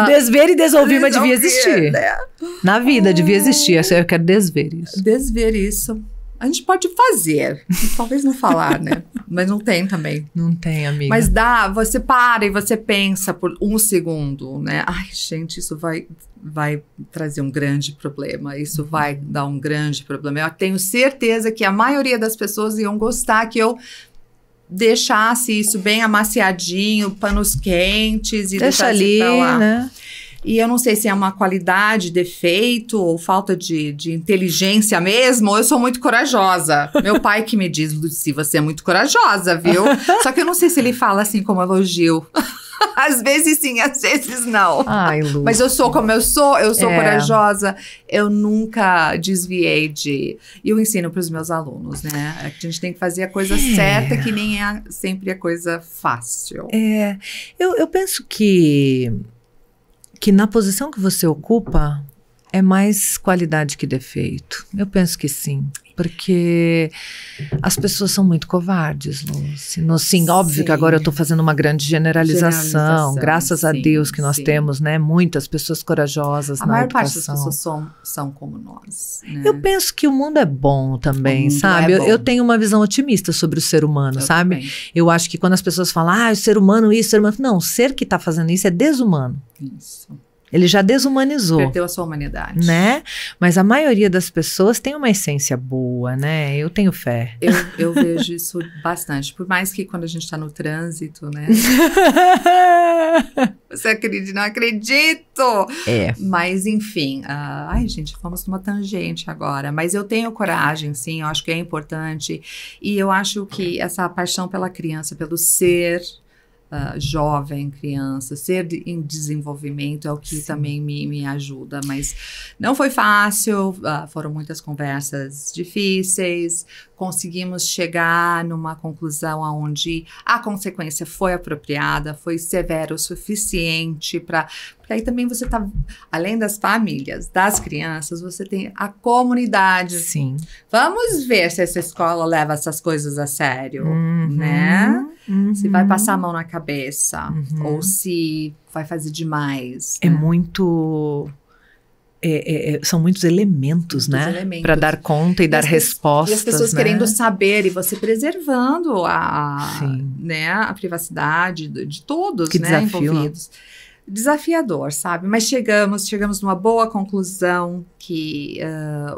Desver e desouvir, mas devia existir. Né? Na vida, devia existir. Eu quero desver isso. Desver isso. A gente pode fazer, talvez não falar, né? Mas não tem também. Não tem, amiga. Mas você para e você pensa por um segundo, né? Ai, gente, isso vai trazer um grande problema. Isso vai dar um grande problema. Eu tenho certeza que a maioria das pessoas iam gostar que eu deixasse isso bem amaciadinho, panos quentes e deixa deixasse ali, pra lá. né? E eu não sei se é uma qualidade, defeito ou falta de inteligência mesmo, ou eu sou muito corajosa. Meu pai que me diz, Lucy, você é muito corajosa, viu? Só que eu não sei se ele fala assim como elogio. Às vezes sim, às vezes não. Ai, Lu. Mas eu sou como eu sou corajosa. Eu nunca desviei de... E eu ensino para os meus alunos, né? A gente tem que fazer a coisa certa, que nem é sempre a coisa fácil. Eu penso que na posição que você ocupa é mais qualidade que defeito. Eu penso que sim. Porque as pessoas são muito covardes, Lucy. Sim, óbvio que agora eu estou fazendo uma grande generalização. Graças a Deus que nós temos, né, muitas pessoas corajosas na educação. A maior parte das pessoas são como nós. Né? Eu penso que o mundo é bom também, sabe? Eu tenho uma visão otimista sobre o ser humano, sabe? Também. Eu acho que quando as pessoas falam, o ser humano isso, o ser humano... Não, o ser que está fazendo isso é desumano. Isso. Ele já desumanizou. Perdeu a sua humanidade. Né? Mas a maioria das pessoas tem uma essência boa, né? Eu tenho fé. Eu vejo isso bastante. Por mais que quando a gente tá no trânsito, né? Você acredita? Não acredito! É. Mas, enfim. Ai, gente, fomos numa tangente agora. Mas eu tenho coragem, sim. Eu acho que é importante. E eu acho que essa paixão pela criança, pelo ser... jovem, criança, ser em desenvolvimento é o que também me ajuda, mas não foi fácil, foram muitas conversas difíceis, conseguimos chegar numa conclusão onde a consequência foi apropriada, foi severa o suficiente para... Porque aí também você tá, além das famílias, das crianças, você tem a comunidade. Sim. Vamos ver se essa escola leva essas coisas a sério, né? Se vai passar a mão na cabeça, ou se vai fazer demais. É né? muito... são muitos elementos, né? Para dar conta e dar respostas. E as pessoas querendo saber, e você preservando né, a privacidade de todos, que né, desafio. envolvidos. Desafiador, sabe? Mas chegamos numa boa conclusão que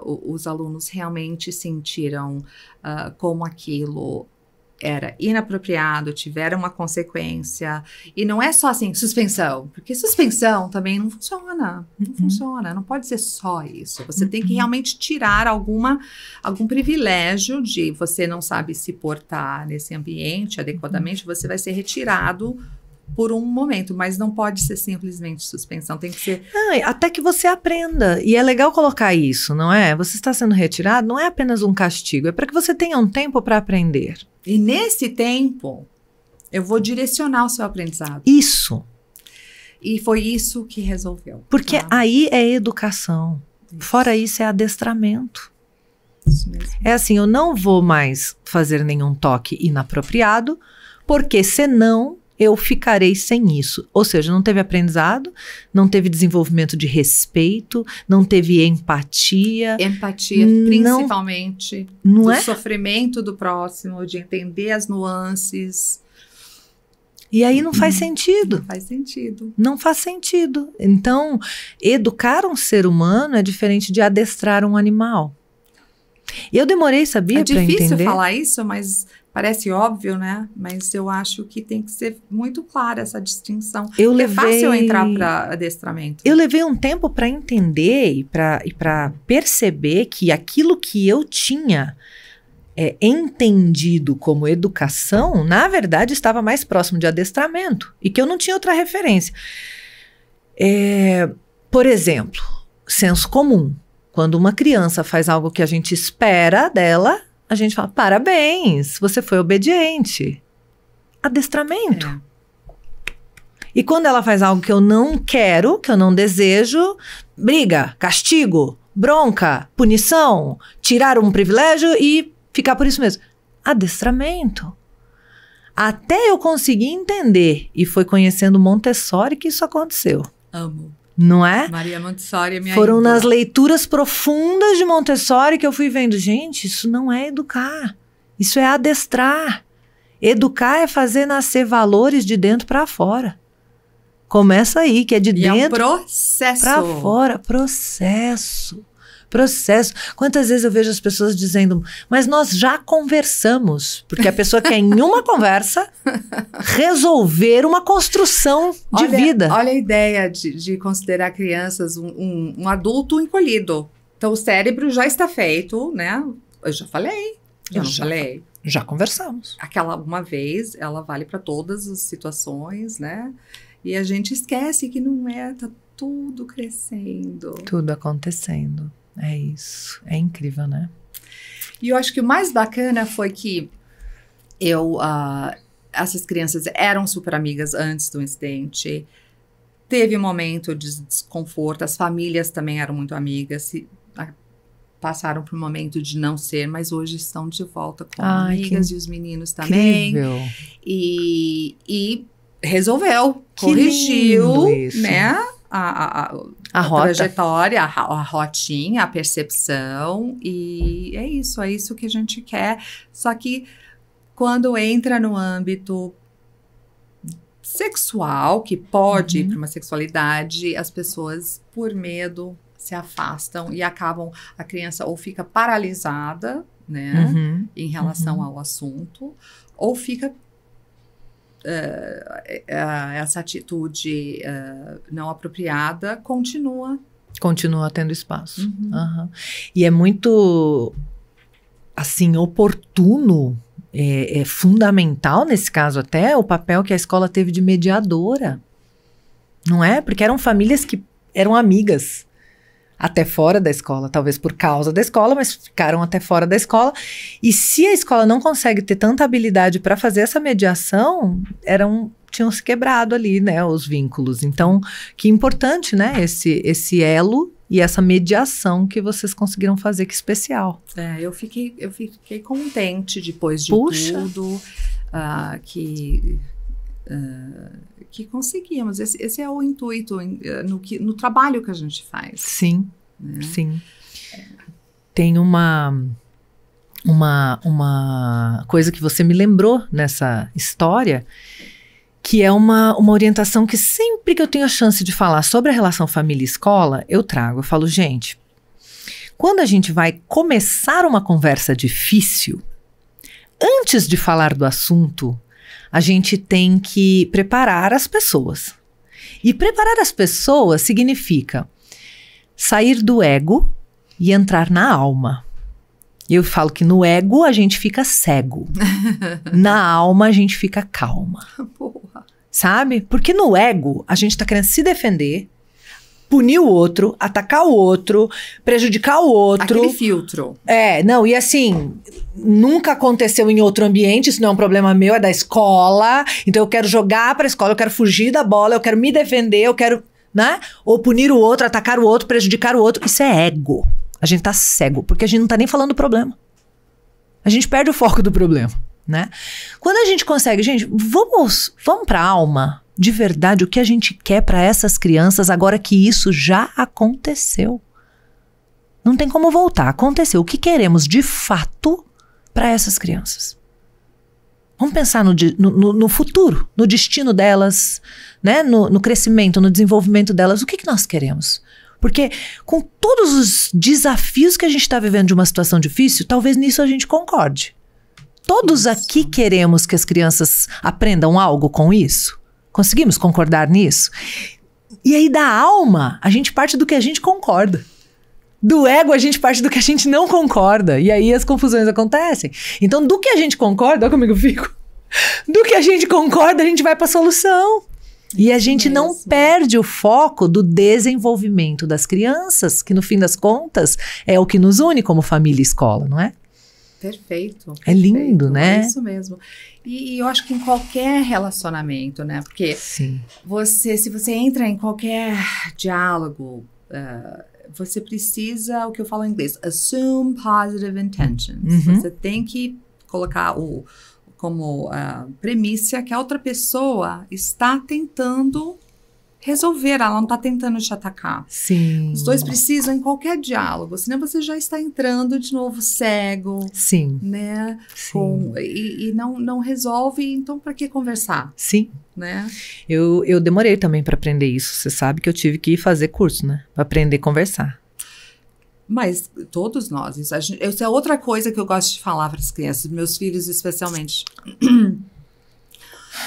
os alunos realmente sentiram como aquilo era inapropriado, tiveram uma consequência, e não é só assim, suspensão, porque suspensão também não funciona, não pode ser só isso, você tem que realmente tirar algum privilégio de você não sabe se portar nesse ambiente adequadamente, você vai ser retirado por um momento, mas não pode ser simplesmente suspensão, tem que ser... até que você aprenda, e é legal colocar isso, não é? Você está sendo retirado, não é apenas um castigo, é para que você tenha um tempo para aprender. E nesse tempo, eu vou direcionar o seu aprendizado. Isso. E foi isso que resolveu. Porque aí é educação, fora isso é adestramento. Isso mesmo. É assim, eu não vou mais fazer nenhum toque inapropriado, porque senão... eu ficarei sem isso. Ou seja, não teve aprendizado, não teve desenvolvimento de respeito, não teve empatia. Empatia, principalmente, não do sofrimento do próximo, de entender as nuances. E aí não faz sentido. Não faz sentido. Não faz sentido. Então, educar um ser humano é diferente de adestrar um animal. Eu demorei, sabia, para entender. É difícil falar isso, mas... parece óbvio, né? Mas eu acho que tem que ser muito clara essa distinção. É fácil entrar para adestramento. Eu levei um tempo para entender e para perceber que aquilo que eu tinha entendido como educação, na verdade, estava mais próximo de adestramento e que eu não tinha outra referência. Por exemplo, senso comum. Quando uma criança faz algo que a gente espera dela... a gente fala, parabéns, você foi obediente. Adestramento. E quando ela faz algo que eu não quero, que eu não desejo, briga, castigo, bronca, punição, tirar um privilégio e ficar por isso mesmo. Adestramento. Até eu conseguir entender, e foi conhecendo Montessori que isso aconteceu. Amo. Não é? Maria Montessori é minha Foram ídola. nas leituras profundas de Montessori que eu fui vendo, gente, isso não é educar, isso é adestrar. Educar é fazer nascer valores de dentro para fora. Começa aí, que é de dentro para fora. Processo. Quantas vezes eu vejo as pessoas dizendo, mas nós já conversamos, porque a pessoa quer em uma conversa resolver uma construção de vida. Olha a ideia de considerar crianças um adulto encolhido. Então o cérebro já está feito, né? Eu já falei. Falei. Já conversamos. Aquela uma vez, ela vale para todas as situações, né? E a gente esquece que não tá tudo crescendo. Tudo acontecendo. É isso. É incrível, né? E eu acho que o mais bacana foi que essas crianças eram super amigas antes do incidente. Teve um momento de desconforto. As famílias também eram muito amigas. Passaram por um momento de não ser, mas hoje estão de volta com amigas e os meninos também. Incrível. E resolveu, corrigiu, né? A trajetória, a rotinha, a percepção, e é isso que a gente quer. Só que quando entra no âmbito sexual, que pode ir para uma sexualidade, as pessoas, por medo, se afastam e acabam, a criança ou fica paralisada, né, em relação ao assunto, ou fica essa atitude não apropriada continua tendo espaço. E é muito, assim, oportuno, é fundamental nesse caso até o papel que a escola teve de mediadora, não é? Porque eram famílias que eram amigas até fora da escola, talvez por causa da escola, mas ficaram até fora da escola. E se a escola não consegue ter tanta habilidade para fazer essa mediação, tinham se quebrado ali, né, os vínculos. Então, que importante, né, esse elo e essa mediação que vocês conseguiram fazer, que especial. Eu fiquei contente depois de tudo, que conseguimos. Esse é o intuito no trabalho que a gente faz. Sim, né? Sim. Tem uma coisa que você me lembrou nessa história, que é uma orientação que sempre que eu tenho a chance de falar sobre a relação família e escola, eu trago. Eu falo, gente, quando a gente vai começar uma conversa difícil, antes de falar do assunto, a gente tem que preparar as pessoas. E preparar as pessoas significa sair do ego e entrar na alma. Eu falo que no ego a gente fica cego. Na alma a gente fica calma. Porra. Sabe? Porque no ego a gente tá querendo se defender, punir o outro, atacar o outro, prejudicar o outro. Aquele filtro. Não, e assim, nunca aconteceu em outro ambiente, isso não é um problema meu, é da escola, então eu quero jogar pra escola, eu quero fugir da bola, eu quero me defender, eu quero, né? Ou punir o outro, atacar o outro, prejudicar o outro, isso é ego. A gente tá cego, porque a gente não tá nem falando do problema. A gente perde o foco do problema, né? Quando a gente consegue, gente, vamos pra alma, de verdade, o que a gente quer para essas crianças agora que isso já aconteceu. Não tem como voltar, aconteceu. O que queremos de fato para essas crianças? Vamos pensar no futuro, no destino delas, né? No crescimento, no desenvolvimento delas. O que nós queremos? Porque com todos os desafios que a gente está vivendo de uma situação difícil, talvez nisso a gente concorde. Todos aqui queremos que as crianças aprendam algo com isso? Conseguimos concordar nisso? E aí da alma, a gente parte do que a gente concorda. Do ego, a gente parte do que a gente não concorda. E aí as confusões acontecem. Então, do que a gente concorda, olha como eu fico. Do que a gente concorda, a gente vai para a solução. E a gente não perde o foco do desenvolvimento das crianças, que no fim das contas é o que nos une como família e escola, não é? Perfeito. É lindo, né? É isso mesmo. E eu acho que em qualquer relacionamento, né? Porque se você entra em qualquer diálogo, você precisa, o que eu falo em inglês, assume positive intentions. Você tem que colocar como premissa que a outra pessoa está tentando resolver, ela não está tentando te atacar. Sim. Os dois precisam em qualquer diálogo, senão você já está entrando de novo cego. Sim. Né? Sim. E não resolve, então para que conversar? Sim. Né? Eu demorei também para aprender isso. Você sabe que eu tive que ir fazer curso, né? Para aprender a conversar. Mas todos nós, isso é outra coisa que eu gosto de falar para as crianças, meus filhos especialmente.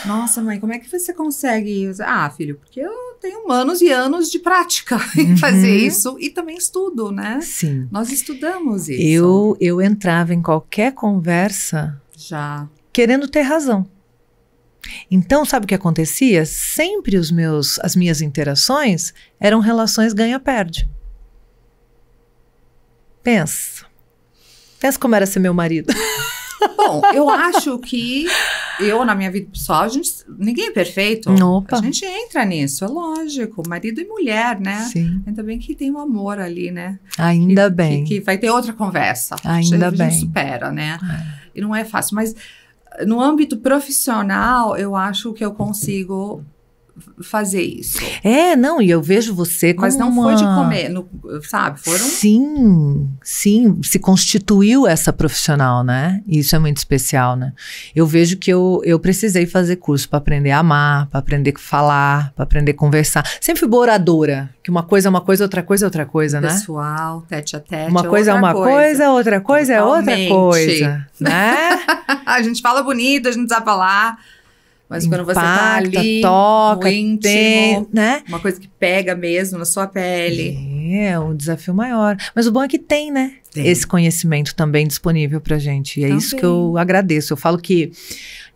Nossa, mãe, como é que você consegue? Filho, porque eu tenho anos e anos de prática em fazer isso e também estudo, né? Sim. Nós estudamos isso. Eu entrava em qualquer conversa já querendo ter razão. Então, sabe o que acontecia? Sempre as minhas interações eram relações ganha-perde. Pensa como era ser meu marido. Bom, eu acho que na minha vida pessoal, ninguém é perfeito. Opa. A gente entra nisso, é lógico. Marido e mulher, né? Sim. Ainda bem que tem um amor ali, né? Ainda bem. Que vai ter outra conversa. Ainda bem. A gente supera, né? E não é fácil. Mas no âmbito profissional, eu acho que eu consigo fazer isso. Não, e eu vejo você como Mas não foi de comer, sabe? Foram... Sim, se constituiu essa profissional, né? E isso é muito especial, né? Eu vejo que eu precisei fazer curso para aprender a amar, para aprender a falar, para aprender a conversar. Sempre fui boa oradora, que uma coisa é uma coisa, outra coisa é outra coisa, né? Pessoal, tete a tete. Uma coisa é uma coisa, outra coisa é outra coisa, né? A gente fala bonito, a gente sabe falar. Mas quando você tá ali, toca, no íntimo, né? Uma coisa que pega mesmo na sua pele. É um desafio maior. Mas o bom é que tem, né? Tem. Esse conhecimento também disponível pra gente. E é isso que eu agradeço. Eu falo que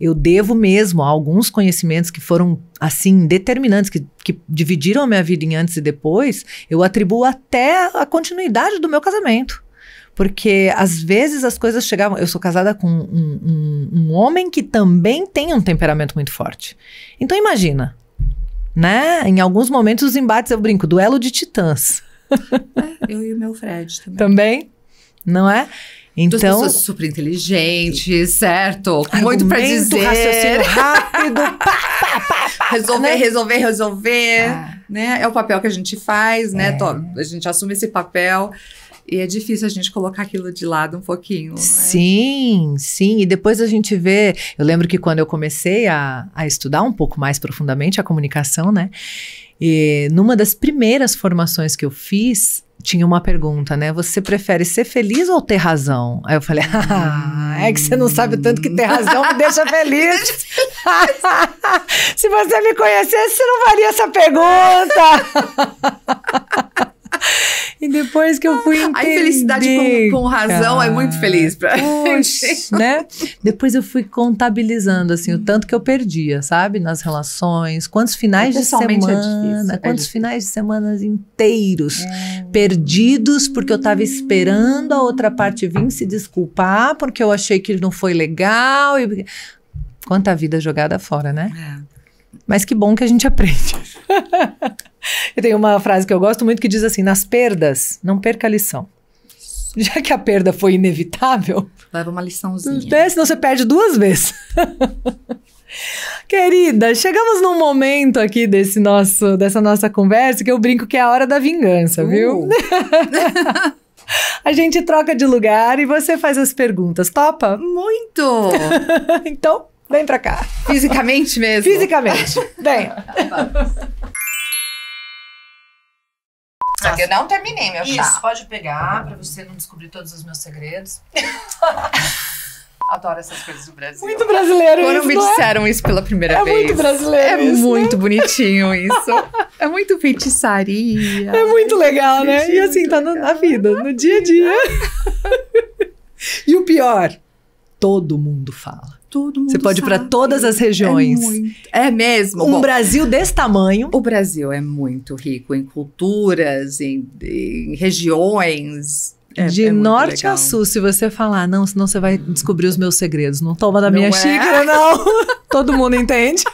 eu devo mesmo a alguns conhecimentos que foram, assim, determinantes, que dividiram a minha vida em antes e depois. Eu atribuo até a continuidade do meu casamento. Porque, às vezes, as coisas chegavam... Eu sou casada com um homem que também tem um temperamento muito forte. Então, imagina, né? Em alguns momentos, os embates, eu brinco, duelo de titãs. Eu e o meu Fred também. Também, não é? Então, duas pessoas super inteligentes, certo? Com muito pra dizer. Raciocínio rápido. Resolver. Né? É o papel que a gente faz, né? A gente assume esse papel. E é difícil a gente colocar aquilo de lado um pouquinho. Sim. E depois a gente vê... Eu lembro que quando eu comecei a estudar um pouco mais profundamente a comunicação, né? E numa das primeiras formações que eu fiz, tinha uma pergunta, né? Você prefere ser feliz ou ter razão? Aí eu falei, é que você não sabe o tanto que ter razão me deixa feliz. Se você me conhecesse, você não faria essa pergunta. E depois que eu fui entender... A infelicidade com razão é muito feliz pra gente. Né? Depois eu fui contabilizando, assim, o tanto que eu perdia, sabe? Nas relações, quantos finais de semana, quantos finais de semana inteiros perdidos, porque eu tava esperando a outra parte vir se desculpar, porque eu achei que não foi legal. Quanta vida jogada fora, né? Mas que bom que a gente aprende. Eu tenho uma frase que eu gosto muito que diz assim: nas perdas, não perca a lição. Já que a perda foi inevitável, leva uma liçãozinha. Senão você perde 2 vezes. Querida, chegamos num momento aqui dessa nossa conversa que eu brinco que é a hora da vingança, viu? A gente troca de lugar e você faz as perguntas. Topa? Muito! Então, vem pra cá. Fisicamente mesmo? Fisicamente. Vem. Só que eu não terminei meu chá. Isso, pode pegar pra você não descobrir todos os meus segredos. Adoro essas coisas do Brasil. Muito brasileiro Quando isso, me disseram isso pela primeira vez. É muito brasileiro isso, muito bonitinho isso. É muito feitiçaria. É muito legal, né? E assim, tá na vida, no dia a dia. E o pior, todo mundo fala. Todo mundo Você pode ir para todas as regiões. É mesmo. Um Brasil desse tamanho. O Brasil é muito rico em culturas, em regiões. De norte a sul, se você falar, não, senão você vai descobrir os meus segredos. Não toma da minha xícara, não. Todo mundo entende.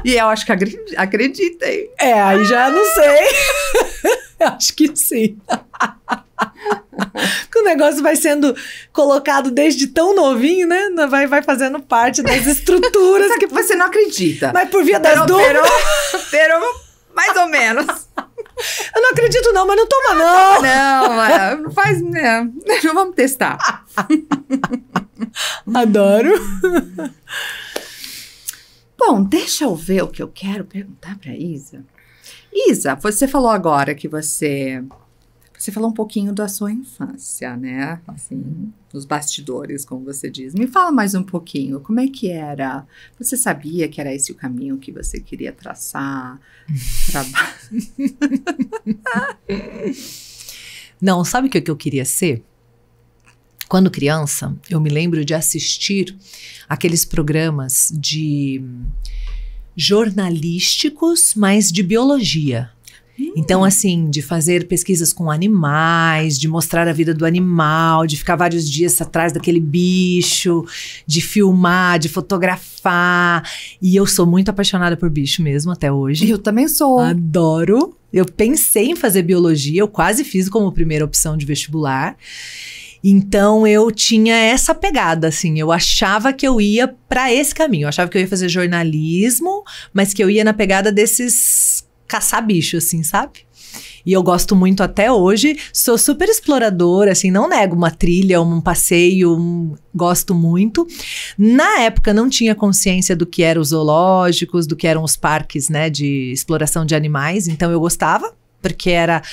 E eu acho que acreditem. Aí já não sei. Acho que sim. Porque o negócio vai sendo colocado desde tão novinho, né? Vai fazendo parte das estruturas. Que você não acredita. Mas por via das dúvidas. Pero mais ou menos. Eu não acredito não, mas não toma não. Não faz... Não vamos testar. Adoro. Bom, deixa eu ver o que eu quero perguntar para Isa. Isa, você falou agora que você falou um pouquinho da sua infância, né? Assim, nos bastidores, como você diz. Me fala mais um pouquinho, como é que era? Você sabia que era esse o caminho que você queria traçar? Não, sabe o que eu queria ser? Quando criança, eu me lembro de assistir aqueles programas de jornalísticos, mas de biologia. Então, assim, de fazer pesquisas com animais, de mostrar a vida do animal, de ficar vários dias atrás daquele bicho, de filmar, de fotografar. E eu sou muito apaixonada por bicho mesmo, até hoje. Eu também sou. Adoro. Eu pensei em fazer biologia, eu quase fiz como primeira opção de vestibular. Então eu tinha essa pegada, assim, eu achava que eu ia para esse caminho, eu achava que eu ia fazer jornalismo, mas que eu ia na pegada desses caçar bicho, assim, sabe? E eu gosto muito até hoje, sou super exploradora, assim, não nego uma trilha, um passeio, gosto muito. Na época não tinha consciência do que eram os zoológicos, do que eram os parques, né, de exploração de animais, então eu gostava. Porque era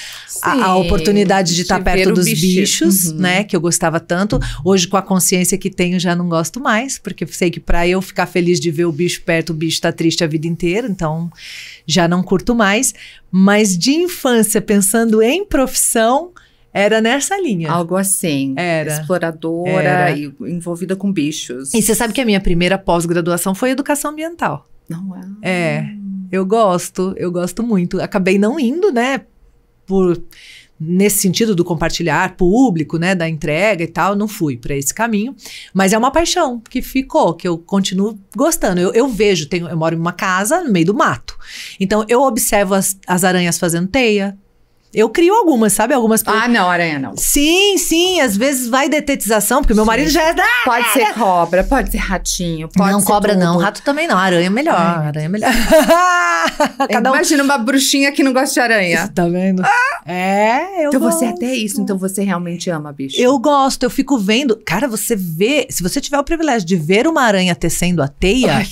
a oportunidade de estar perto dos bichos, né? Que eu gostava tanto. Hoje, com a consciência que tenho, já não gosto mais. Porque sei que para eu ficar feliz de ver o bicho perto, o bicho tá triste a vida inteira. Então, já não curto mais. Mas de infância, pensando em profissão, era nessa linha. Algo assim. Era. Exploradora e envolvida com bichos. E você sabe que a minha primeira pós-graduação foi educação ambiental. Não é? É. Eu gosto muito. Acabei não indo, né, nesse sentido do compartilhar público, né, da entrega e tal, não fui para esse caminho, mas é uma paixão que ficou, que eu continuo gostando. Eu vejo, eu moro em uma casa no meio do mato, então eu observo as aranhas fazendo teia. Eu crio algumas, sabe? Algumas. Não, aranha não. Sim, às vezes vai detetização, porque meu marido já é da... Pode ser cobra, pode ser ratinho, pode não, ser cobra tudo. não, rato também não, aranha é melhor, aranha é melhor. Imagina uma bruxinha que não gosta de aranha. Tá vendo? Então você é até isso, então você realmente ama bicho. Eu gosto, eu fico vendo. Cara, você vê, se você tiver o privilégio de ver uma aranha tecendo a teia,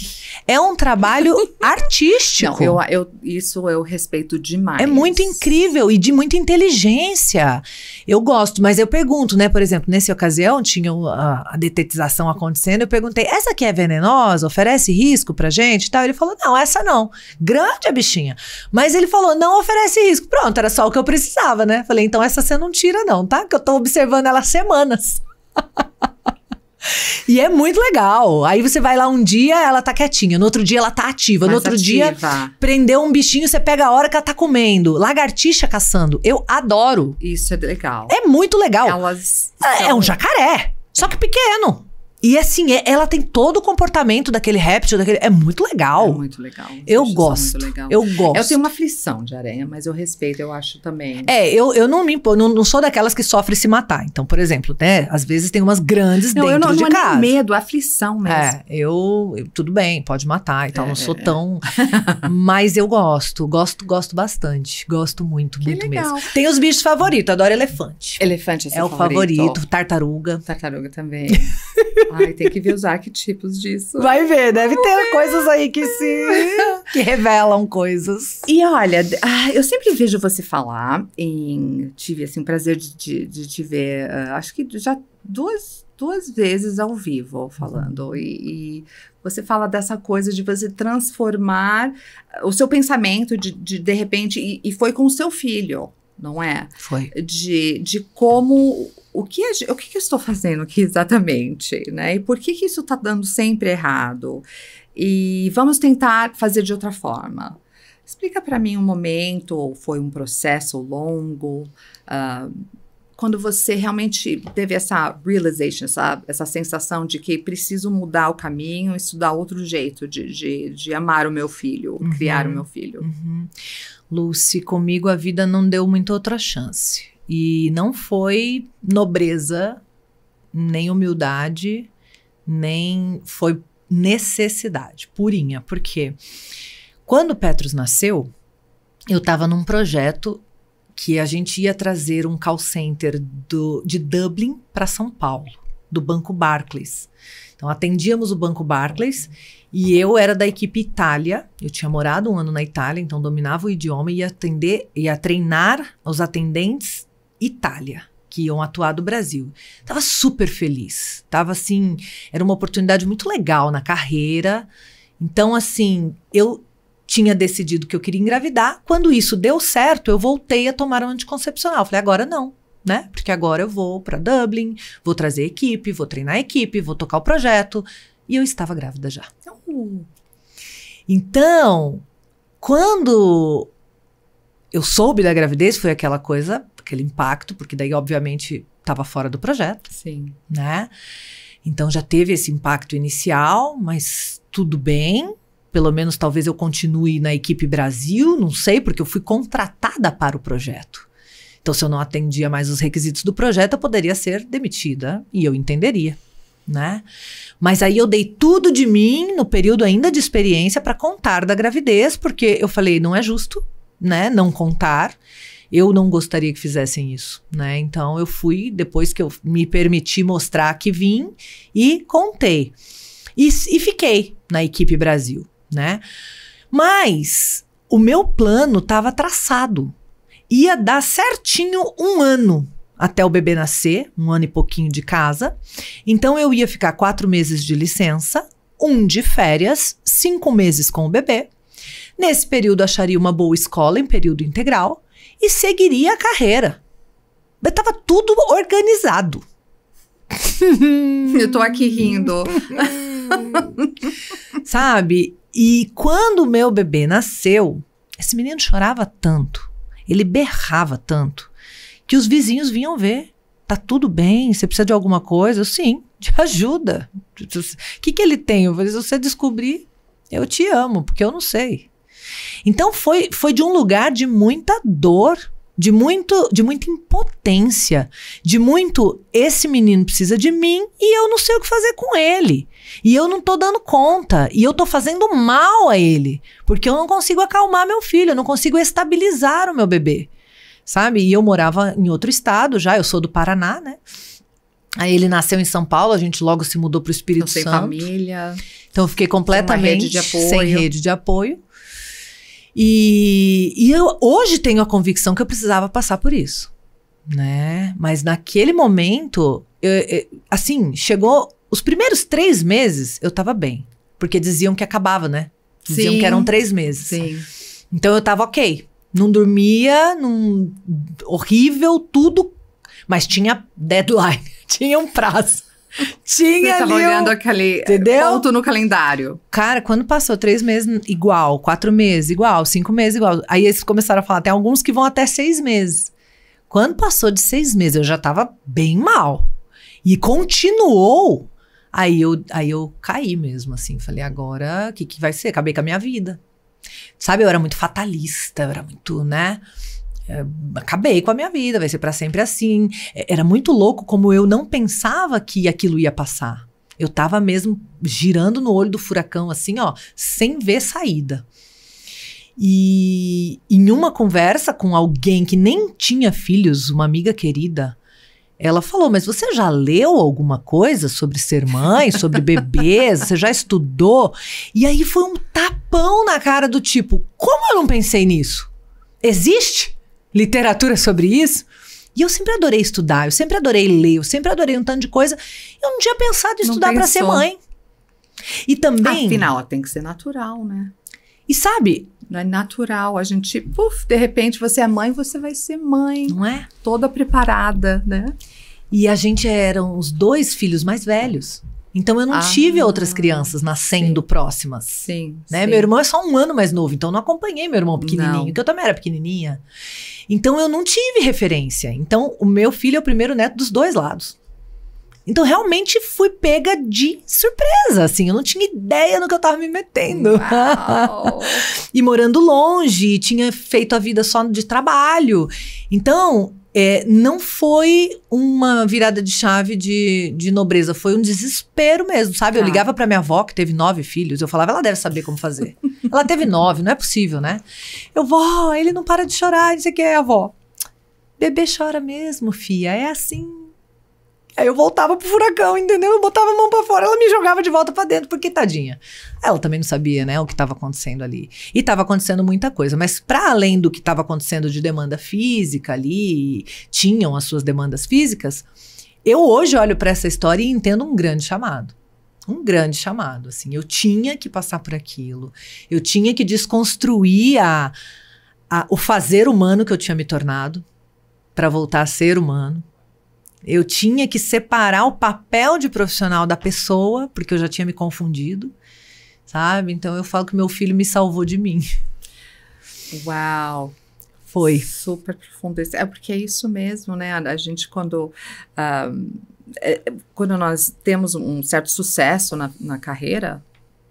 é um trabalho artístico. Não, isso eu respeito demais. É muito incrível e de muita inteligência. Eu gosto, mas eu pergunto, né? Por exemplo, nessa ocasião tinha a detetização acontecendo, eu perguntei, essa aqui é venenosa? Oferece risco pra gente e tal? Ele falou, não, essa não. Grande a bichinha. Mas ele falou, não oferece risco. Pronto, era só o que eu precisava, né? Falei, então essa você não tira não, tá? Que eu tô observando ela há semanas. E é muito legal. Aí você vai lá um dia, ela tá quietinha. No outro dia, ela tá ativa. No outro dia, prendeu um bichinho, você pega a hora que ela tá comendo. Lagartixa caçando. Eu adoro. Isso é legal. É muito legal. Elas É um jacaré, só que pequeno. E assim, ela tem todo o comportamento daquele réptil, é muito legal. É muito legal. Eu gosto. Eu gosto. Eu tenho uma aflição de aranha, mas eu respeito, eu acho também. Eu não me imponho, não sou daquelas que sofrem se matar. Então, por exemplo, né, às vezes tem umas grandes dentro de casa. Não é medo, é aflição mesmo. Eu tudo bem, pode matar e tal, não sou tão... Mas eu gosto bastante. Gosto muito, que muito legal. mesmo. Tem os bichos favoritos, adoro elefante. Elefante é seu favorito. Tartaruga. Tartaruga também. Ai, tem que ver os arquetipos disso. Vai ver, deve ter coisas aí que revelam coisas. E olha, eu sempre vejo você falar tive assim, o prazer de te ver, acho que já duas vezes ao vivo falando. E você fala dessa coisa de você transformar o seu pensamento de repente, e foi com o seu filho, não é? Foi. De como... O que eu estou fazendo aqui exatamente, né? E por que isso está dando sempre errado? E vamos tentar fazer de outra forma. Explica para mim um momento, ou foi um processo longo, quando você realmente teve essa realization, essa sensação de que preciso mudar o caminho, estudar outro jeito de amar o meu filho, criar o meu filho. Lucy, comigo a vida não deu muita outra chance. E não foi nobreza, nem humildade, nem foi necessidade purinha. Porque quando o Petrus nasceu, eu estava num projeto que a gente ia trazer um call center de Dublin para São Paulo, do Banco Barclays. Então atendíamos o Banco Barclays e eu era da equipe Itália. Eu tinha morado 1 ano na Itália, então dominava o idioma e ia treinar os atendentes Itália, que iam atuar do Brasil. Tava super feliz. Tava assim, era uma oportunidade muito legal na carreira. Então, assim, eu tinha decidido que eu queria engravidar. Quando isso deu certo, eu voltei a tomar um anticoncepcional. Falei, agora não, né? Porque agora eu vou para Dublin, vou trazer equipe, vou treinar a equipe, vou tocar o projeto. E eu estava grávida já. Então, quando eu soube da gravidez, foi aquela coisa, aquele impacto, porque daí, obviamente, estava fora do projeto. Sim. Né? Então, já teve esse impacto inicial, mas tudo bem. Pelo menos, talvez eu continue na equipe Brasil, não sei, porque eu fui contratada para o projeto. Então, se eu não atendia mais os requisitos do projeto, eu poderia ser demitida. E eu entenderia, né? Mas aí eu dei tudo de mim, no período ainda de experiência, para contar da gravidez, porque eu falei, não é justo, né? Não contar. Eu não gostaria que fizessem isso, né? Então, eu fui, depois que eu me permiti mostrar que vim, e contei. E fiquei na equipe Brasil, né? Mas o meu plano estava traçado. Ia dar certinho 1 ano até o bebê nascer, 1 ano e pouquinho de casa. Então, eu ia ficar 4 meses de licença, 1 de férias, 5 meses com o bebê. Nesse período, acharia uma boa escola em período integral e seguiria a carreira. Estava tudo organizado. Eu tô aqui rindo. Sabe? E quando o meu bebê nasceu, esse menino chorava tanto, ele berrava tanto, que os vizinhos vinham ver. Tá tudo bem? Você precisa de alguma coisa? Sim, de ajuda. O que ele tem? Eu falei, se você descobrir, eu te amo, porque eu não sei. Então foi de um lugar de muita dor, de muita impotência, de muito, esse menino precisa de mim e eu não sei o que fazer com ele. E eu não tô dando conta, e eu tô fazendo mal a ele, porque eu não consigo acalmar meu filho, eu não consigo estabilizar o meu bebê, sabe? E eu morava em outro estado já, eu sou do Paraná, né? Aí ele nasceu em São Paulo, a gente logo se mudou pro Espírito Santo. Sem família. Então eu fiquei completamente sem rede de apoio. E eu hoje tenho a convicção que eu precisava passar por isso, né? Mas naquele momento, assim, chegou... Os primeiros 3 meses eu tava bem, porque diziam que acabava, né? Diziam que eram 3 meses. Sim. Então eu tava ok. Não dormia, horrível, tudo, mas tinha deadline, tinha um prazo. Tinha Você tava olhando aquele ponto no calendário. Cara, quando passou 3 meses igual, 4 meses igual, 5 meses igual, aí eles começaram a falar, tem alguns que vão até 6 meses. Quando passou de 6 meses, eu já tava bem mal. E continuou. Aí eu caí mesmo, assim. Falei, agora, o que vai ser? Acabei com a minha vida. Sabe, eu era muito fatalista, eu era muito, né? Acabei com a minha vida, vai ser pra sempre assim. Era muito louco como eu não pensava que aquilo ia passar. Eu tava mesmo girando no olho do furacão, assim, ó, sem ver saída. E em uma conversa com alguém que nem tinha filhos, uma amiga querida, ela falou, mas você já leu alguma coisa sobre ser mãe, sobre bebês? Você já estudou? E aí foi um tapão na cara do tipo, como eu não pensei nisso? Existe literatura sobre isso? E eu sempre adorei estudar, eu sempre adorei ler, eu sempre adorei um tanto de coisa. Eu não tinha pensado em estudar para ser mãe. E também... Afinal, tem que ser natural, né? E sabe... Não é natural, a gente, de repente você é mãe, você vai ser mãe. Não é? Toda preparada, né? E a gente eram os 2 filhos mais velhos. Então eu não tive outras crianças nascendo próximas. Sim, né? sim. Meu irmão é só 1 ano mais novo, então eu não acompanhei meu irmão pequenininho, que eu também era pequenininha. Então eu não tive referência. Então o meu filho é o primeiro neto dos 2 lados. Então realmente fui pega de surpresa, assim, eu não tinha ideia no que eu tava me metendo. E morando longe, tinha feito a vida só de trabalho. Então, não foi uma virada de chave de nobreza, foi um desespero mesmo, sabe? Eu ligava pra minha avó, que teve 9 filhos, eu falava, ela deve saber como fazer. Ela teve 9, não é possível, né? Vó, ele não para de chorar, não sei o que é, avó. Bebê chora mesmo, filha, é assim. Aí eu voltava pro furacão, entendeu? Eu botava a mão pra fora, ela me jogava de volta pra dentro, porque tadinha. Ela também não sabia, né, o que estava acontecendo ali. E estava acontecendo muita coisa, mas para além do que estava acontecendo de demanda física ali, tinham as suas demandas físicas, eu hoje olho para essa história e entendo um grande chamado. Um grande chamado, assim. Eu tinha que passar por aquilo. Eu tinha que desconstruir o fazer humano que eu tinha me tornado para voltar a ser humano. Eu tinha que separar o papel de profissional da pessoa, porque eu já tinha me confundido, sabe? Então eu falo que meu filho me salvou de mim. Uau! Foi. Super profundo. Porque é isso mesmo, né? A gente, quando nós temos um certo sucesso na carreira,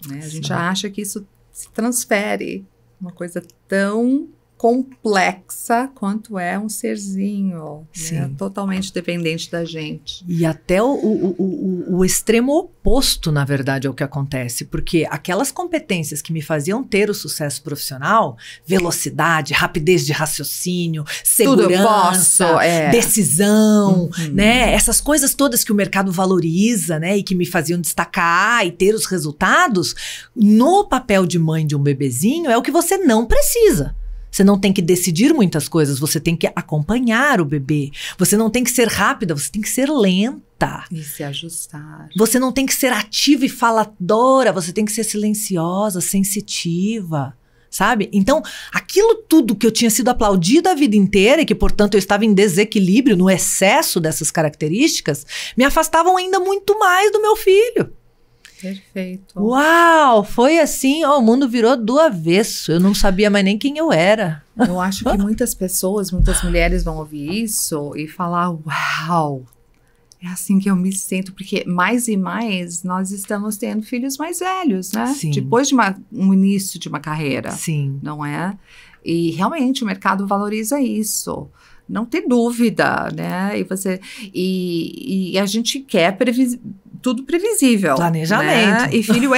né? A gente acha que isso se transfere. Uma coisa tão complexa quanto é um serzinho, Sim. né? Totalmente dependente da gente. E até o extremo oposto, na verdade, é o que acontece, porque aquelas competências que me faziam ter o sucesso profissional, velocidade, rapidez de raciocínio, segurança, decisão, né? Essas coisas todas que o mercado valoriza, né? E que me faziam destacar e ter os resultados, no papel de mãe de um bebezinho, é o que você não precisa. Você não tem que decidir muitas coisas, você tem que acompanhar o bebê. Você não tem que ser rápida, você tem que ser lenta. E se ajustar. Você não tem que ser ativa e faladora, você tem que ser silenciosa, sensitiva, sabe? Então, aquilo tudo que eu tinha sido aplaudida a vida inteira e que, portanto, eu estava em desequilíbrio, no excesso dessas características, me afastavam ainda muito mais do meu filho. Perfeito. Uau, foi assim, ó, o mundo virou do avesso. Eu não sabia mais nem quem eu era. Eu acho que muitas pessoas, muitas mulheres vão ouvir isso e falar, uau, é assim que eu me sinto, porque mais e mais nós estamos tendo filhos mais velhos, né? Sim. Depois de um início de uma carreira, Sim. não é? E realmente o mercado valoriza isso. Não tem dúvida, né? E a gente quer tudo previsível. Planejamento. Né? E filho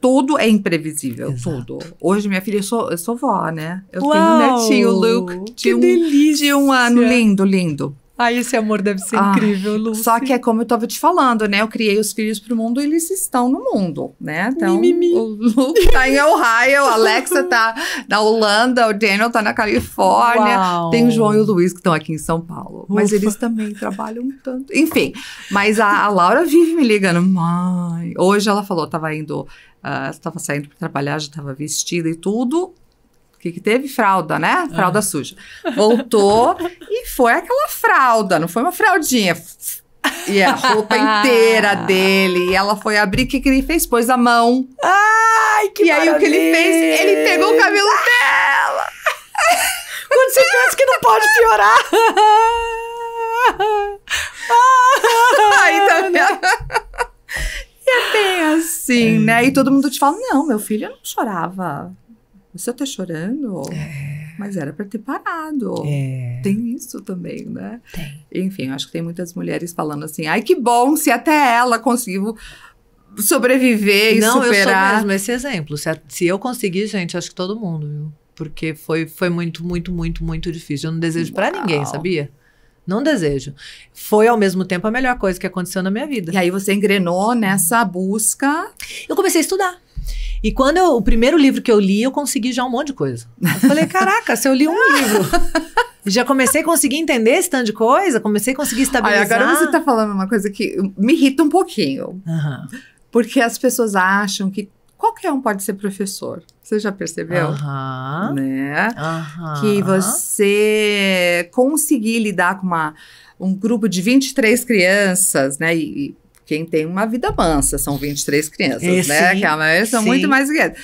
tudo é imprevisível. Exato. Tudo. Hoje, minha filha, eu sou vó, né? Eu Uau, tenho um netinho, Luke, que delícia. de 1 ano. Lindo, lindo. Ai, esse amor deve ser incrível, Lúcia. Só que é como eu estava te falando, né? Eu criei os filhos pro mundo e eles estão no mundo, né? Então, o Luke tá em Ohio, a Alexa tá na Holanda, o Daniel tá na Califórnia. Uau. Tem o João e o Luiz que estão aqui em São Paulo. Mas Ufa. eles também trabalham tanto. Enfim, mas a Laura vive me ligando. Mãe, hoje ela falou, estava saindo para trabalhar, já estava vestida e tudo. O que teve? Fralda, né? Fralda suja. Voltou e foi aquela fralda, não foi uma fraldinha. E a roupa inteira dele. E ela foi abrir, o que ele fez? Pôs a mão. Ai, que maravilha. Aí o que ele fez? Ele pegou o cabelo dela. Quando você pensa que não pode piorar. Aí também. E é bem assim, né? E todo mundo te fala, não, meu filho não chorava. Você tá chorando? Mas era para ter parado. Tem isso também, né? Tem. Enfim, eu acho que tem muitas mulheres falando assim, ai, que bom se até ela conseguiu sobreviver e superar. Não, eu sou mesmo esse exemplo. Se eu conseguir, gente, acho que todo mundo, viu? Porque foi muito, muito, muito, muito difícil. Eu não desejo para ninguém, sabia? Não desejo. Foi, ao mesmo tempo, a melhor coisa que aconteceu na minha vida. E aí você engrenou nessa busca. Eu comecei a estudar. E quando o primeiro livro que eu li, eu consegui já um monte de coisa. Eu falei, caraca, se eu li um livro, já comecei a conseguir entender esse tanto de coisa, comecei a conseguir estabilizar. Agora você tá falando uma coisa que me irrita um pouquinho. Porque as pessoas acham que qualquer um pode ser professor. Você já percebeu? Né? Que você conseguir lidar com um grupo de 23 crianças, né? E quem tem uma vida mansa são 23 crianças, né? Sim, que a maioria são muito mais crianças.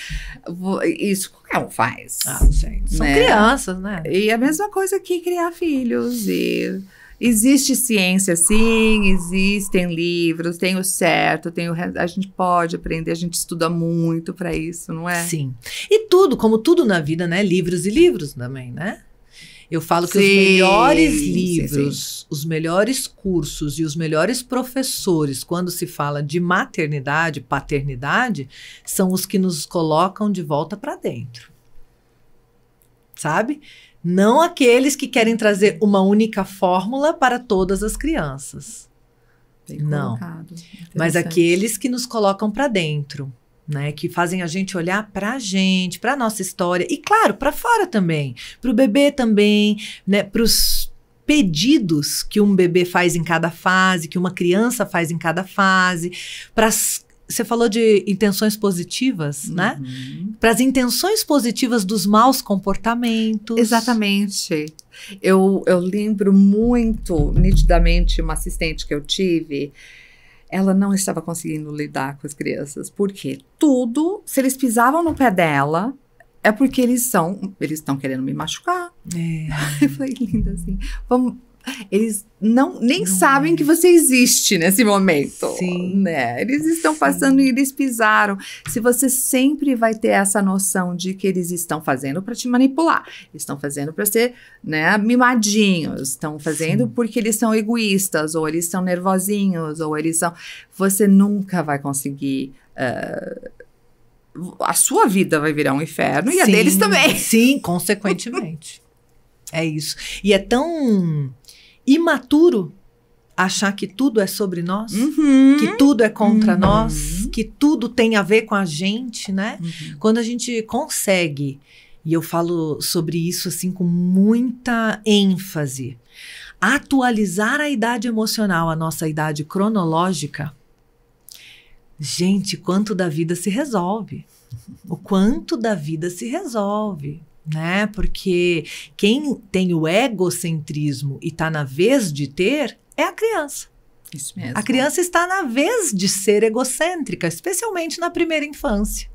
Isso qualquer um faz. Gente, são crianças, né? E a mesma coisa que criar filhos. E existe ciência, sim, existem livros, tem o certo, a gente pode aprender, a gente estuda muito para isso, não é? Sim. E tudo, como tudo na vida, né? Livros e livros também, né? Eu falo que os melhores livros, os melhores cursos e os melhores professores, quando se fala de maternidade, paternidade, são os que nos colocam de volta para dentro. Sabe? Não aqueles que querem trazer uma única fórmula para todas as crianças. Bem não. Colocado. Mas aqueles que nos colocam para dentro. Né, que fazem a gente olhar pra gente, pra nossa história, e claro, pra fora também, pro bebê também, né, pros pedidos que um bebê faz em cada fase, que uma criança faz em cada fase, você falou de intenções positivas, né? Para as intenções positivas dos maus comportamentos. Exatamente. Eu lembro muito nitidamente uma assistente que eu tive. Ela não estava conseguindo lidar com as crianças. Por quê? Tudo, se eles pisavam no pé dela, é porque eles estão querendo me machucar. Eu falei, linda, assim, vamos... Eles nem sabem que você existe nesse momento. Sim. Né? Eles estão passando e eles pisaram. Se você sempre vai ter essa noção de que eles estão fazendo para te manipular, eles estão fazendo para ser, né, mimadinhos, estão fazendo porque eles são egoístas, ou eles são nervosinhos, ou eles são... Você nunca vai conseguir... a sua vida vai virar um inferno e a deles também. Sim, consequentemente. É isso. E é tão imaturo achar que tudo é sobre nós, que tudo é contra nós, que tudo tem a ver com a gente, né? Quando a gente consegue, e eu falo sobre isso assim com muita ênfase, atualizar a idade emocional, a nossa idade cronológica, gente, quanto da vida se resolve. O quanto da vida se resolve. Né? Porque quem tem o egocentrismo e está na vez de ter é a criança. Isso mesmo. A criança está na vez de ser egocêntrica, especialmente na primeira infância.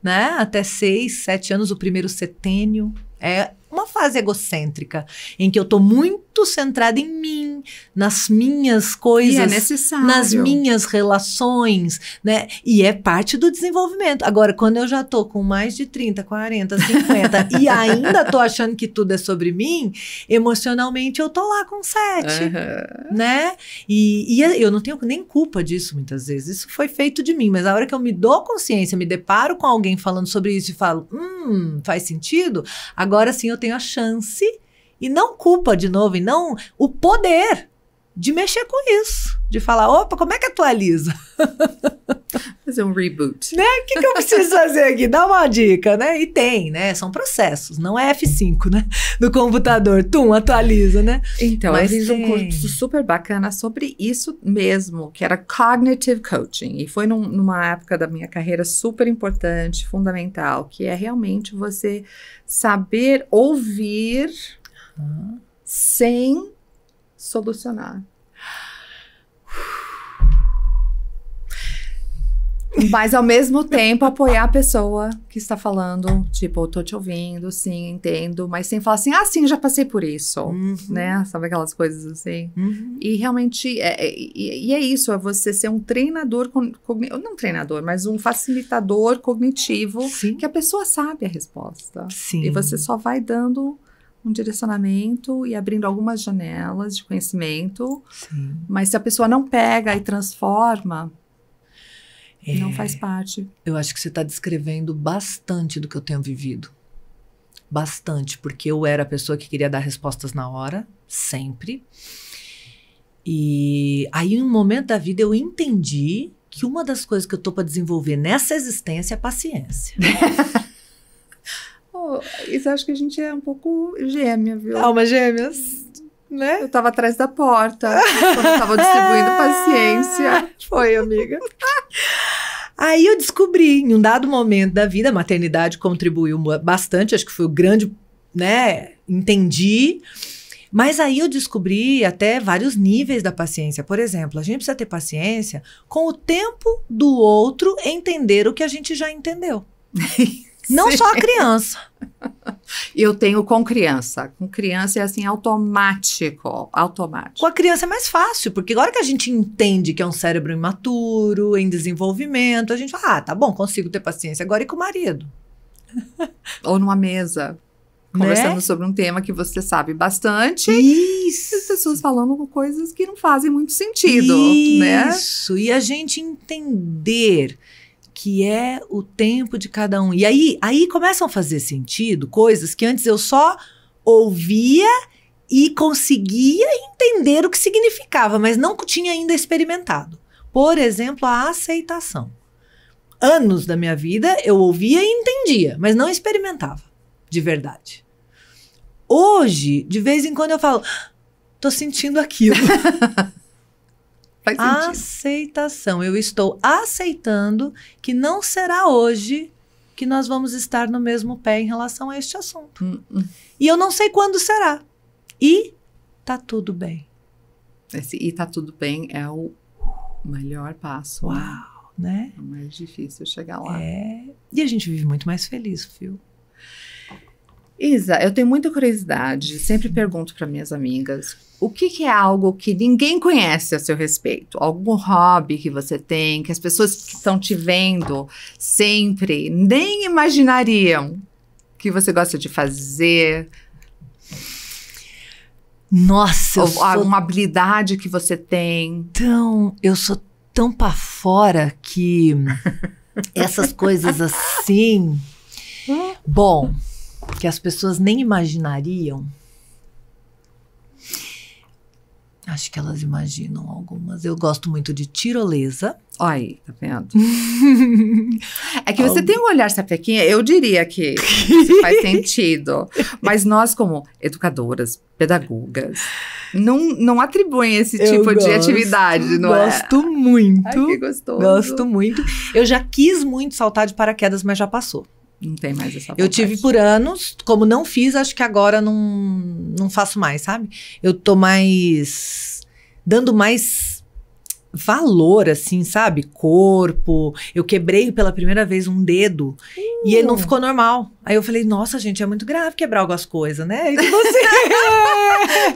Né? Até 6, 7 anos, o primeiro setênio. É uma fase egocêntrica, em que eu estou muito centrada em mim, nas minhas coisas, e é necessário. Nas minhas relações, né? E é parte do desenvolvimento. Agora, quando eu já estou com mais de 30, 40, 50 e ainda estou achando que tudo é sobre mim, emocionalmente eu estou lá com 7, né? E eu não tenho nem culpa disso muitas vezes. Isso foi feito de mim, mas a hora que eu me dou consciência, me deparo com alguém falando sobre isso e falo, faz sentido? Agora sim eu tenho a chance, e não culpa de novo, e não o poder de mexer com isso, de falar, opa, como é que atualiza? Fazer um reboot. Né? O que eu preciso fazer aqui? Dá uma dica, né? E tem, né? São processos, não é F5, né? No computador, atualiza, né? Então, eu fiz um curso super bacana sobre isso mesmo, que era Cognitive Coaching, e foi numa época da minha carreira super importante, fundamental, que é realmente você saber ouvir sem solucionar. Mas, ao mesmo tempo, apoiar a pessoa que está falando, tipo, eu tô te ouvindo, sim, entendo, mas sem falar assim, sim, já passei por isso, né? Sabe aquelas coisas assim? E realmente, é isso, é você ser um treinador, não treinador, mas um facilitador cognitivo, que a pessoa sabe a resposta. Sim. E você só vai dando um direcionamento e abrindo algumas janelas de conhecimento, mas se a pessoa não pega e transforma... não faz parte. Eu acho que você está descrevendo bastante do que eu tenho vivido. Bastante, porque eu era a pessoa que queria dar respostas na hora, sempre. E aí, em um momento da vida, eu entendi que uma das coisas que eu estou para desenvolver nessa existência é paciência. Isso acho que a gente é um pouco gêmea, viu? Almas gêmeas, né? Eu estava atrás da porta, quando eu estava distribuindo paciência. Foi, amiga. Aí eu descobri, em um dado momento da vida, a maternidade contribuiu bastante, acho que foi o grande, né, entendi. Mas aí eu descobri até vários níveis da paciência. Por exemplo, a gente precisa ter paciência com o tempo do outro entender o que a gente já entendeu. Não só a criança. Eu tenho com criança. Com criança é assim, automático. Com a criança é mais fácil, porque agora que a gente entende que é um cérebro imaturo, em desenvolvimento, a gente fala, tá bom, consigo ter paciência. Agora e com o marido? Ou numa mesa, conversando sobre um tema que você sabe bastante. Isso. E as pessoas falando coisas que não fazem muito sentido, né? Isso. E a gente entender que é o tempo de cada um. E aí começam a fazer sentido coisas que antes eu só ouvia e conseguia entender o que significava, mas não tinha ainda experimentado. Por exemplo, a aceitação. Anos da minha vida eu ouvia e entendia, mas não experimentava de verdade. Hoje, de vez em quando eu falo, tô sentindo aquilo. Faz sentido. Aceitação. Eu estou aceitando que não será hoje que nós vamos estar no mesmo pé em relação a este assunto. E eu não sei quando será. E tá tudo bem. E tá tudo bem é o melhor passo. Uau, né? É mais difícil chegar lá. E a gente vive muito mais feliz, viu? Isa, eu tenho muita curiosidade, sempre pergunto para minhas amigas, o que é algo que ninguém conhece a seu respeito? Algum hobby que você tem, que as pessoas que estão te vendo sempre nem imaginariam que você gosta de fazer? Nossa, uma habilidade que você tem? Eu sou tão pra fora que essas coisas assim... Bom, que as pessoas nem imaginariam. Acho que elas imaginam algumas. Eu gosto muito de tirolesa. Olha aí, tá vendo? É que você tem um olhar sapequinha, eu diria que isso faz sentido. Mas nós, como educadoras, pedagogas, não atribuem esse tipo de atividade, não é? Gosto muito. Ai, que gostoso. Gosto muito. Eu já quis muito saltar de paraquedas, mas já passou. Não tem mais essa vontade. Eu tive por anos, como não fiz, acho que agora não faço mais, sabe? Eu tô dando mais valor, assim, sabe? Corpo. Eu quebrei pela primeira vez um dedo e ele não ficou normal. Aí eu falei, nossa, gente, é muito grave quebrar algumas coisas, né? E você?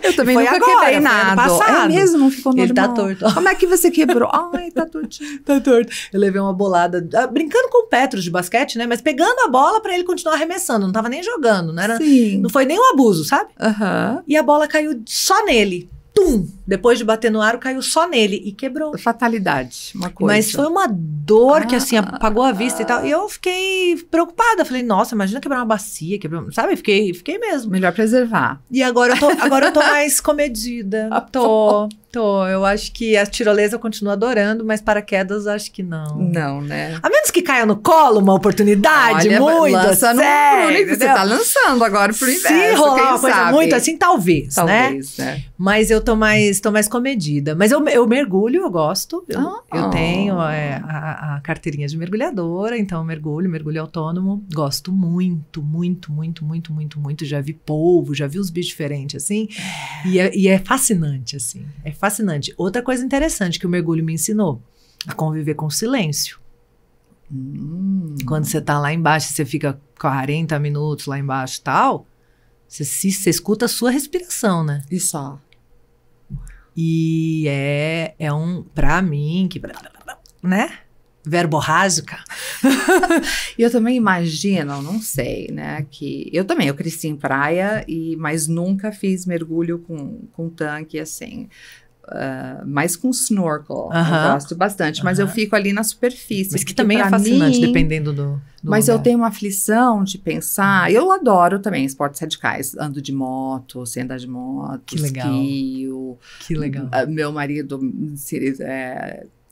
Eu também nunca quebrei nada. É mesmo, não ficou normal. Ele tá torto. Como é que você quebrou? Ai, tá tortinho. Tá torto. Eu levei uma bolada, brincando com o Petros de basquete, né? Mas pegando a bola pra ele continuar arremessando. Não tava nem jogando, não era? Sim. Não foi nem um abuso, sabe? Uhum. E a bola caiu só nele. Tum! Depois de bater no aro, caiu só nele e quebrou. Fatalidade, uma coisa. Mas foi uma dor que, assim, apagou a vista e tal. E eu fiquei preocupada. Falei, nossa, imagina quebrar uma bacia, sabe? Fiquei mesmo. Melhor preservar. E agora eu tô mais comedida. Tô. Eu acho que a tirolesa eu continuo adorando, mas paraquedas acho que não. Não, né? A menos que caia no colo uma oportunidade. Olha, muito lança sério. Você tá lançando agora pro universo. Se rolar uma coisa sabe? muito assim, talvez, né? Mas eu tô mais comedida. Mas eu mergulho, eu gosto. Eu tenho a carteirinha de mergulhadora, então eu mergulho autônomo. Gosto muito, muito, muito, muito, muito, muito. Já vi polvo, já vi uns bichos diferentes, assim. E é fascinante, assim. É fascinante. Outra coisa interessante que o mergulho me ensinou, a conviver com o silêncio. Quando você tá lá embaixo, você fica 40 minutos lá embaixo e tal, você escuta a sua respiração, né? E só. E é pra mim, que, né? Verborrágica. E eu também imagino, não sei, né? Que eu cresci em praia, mas nunca fiz mergulho com tanque, assim. Mais com snorkel. Eu gosto bastante, mas eu fico ali na superfície. Mas que também é fascinante, dependendo do mas lugar. Eu tenho uma aflição de pensar. Eu adoro também esportes radicais. Ando de moto, sei andar de moto, que legal. Esquio. Que legal. Meu marido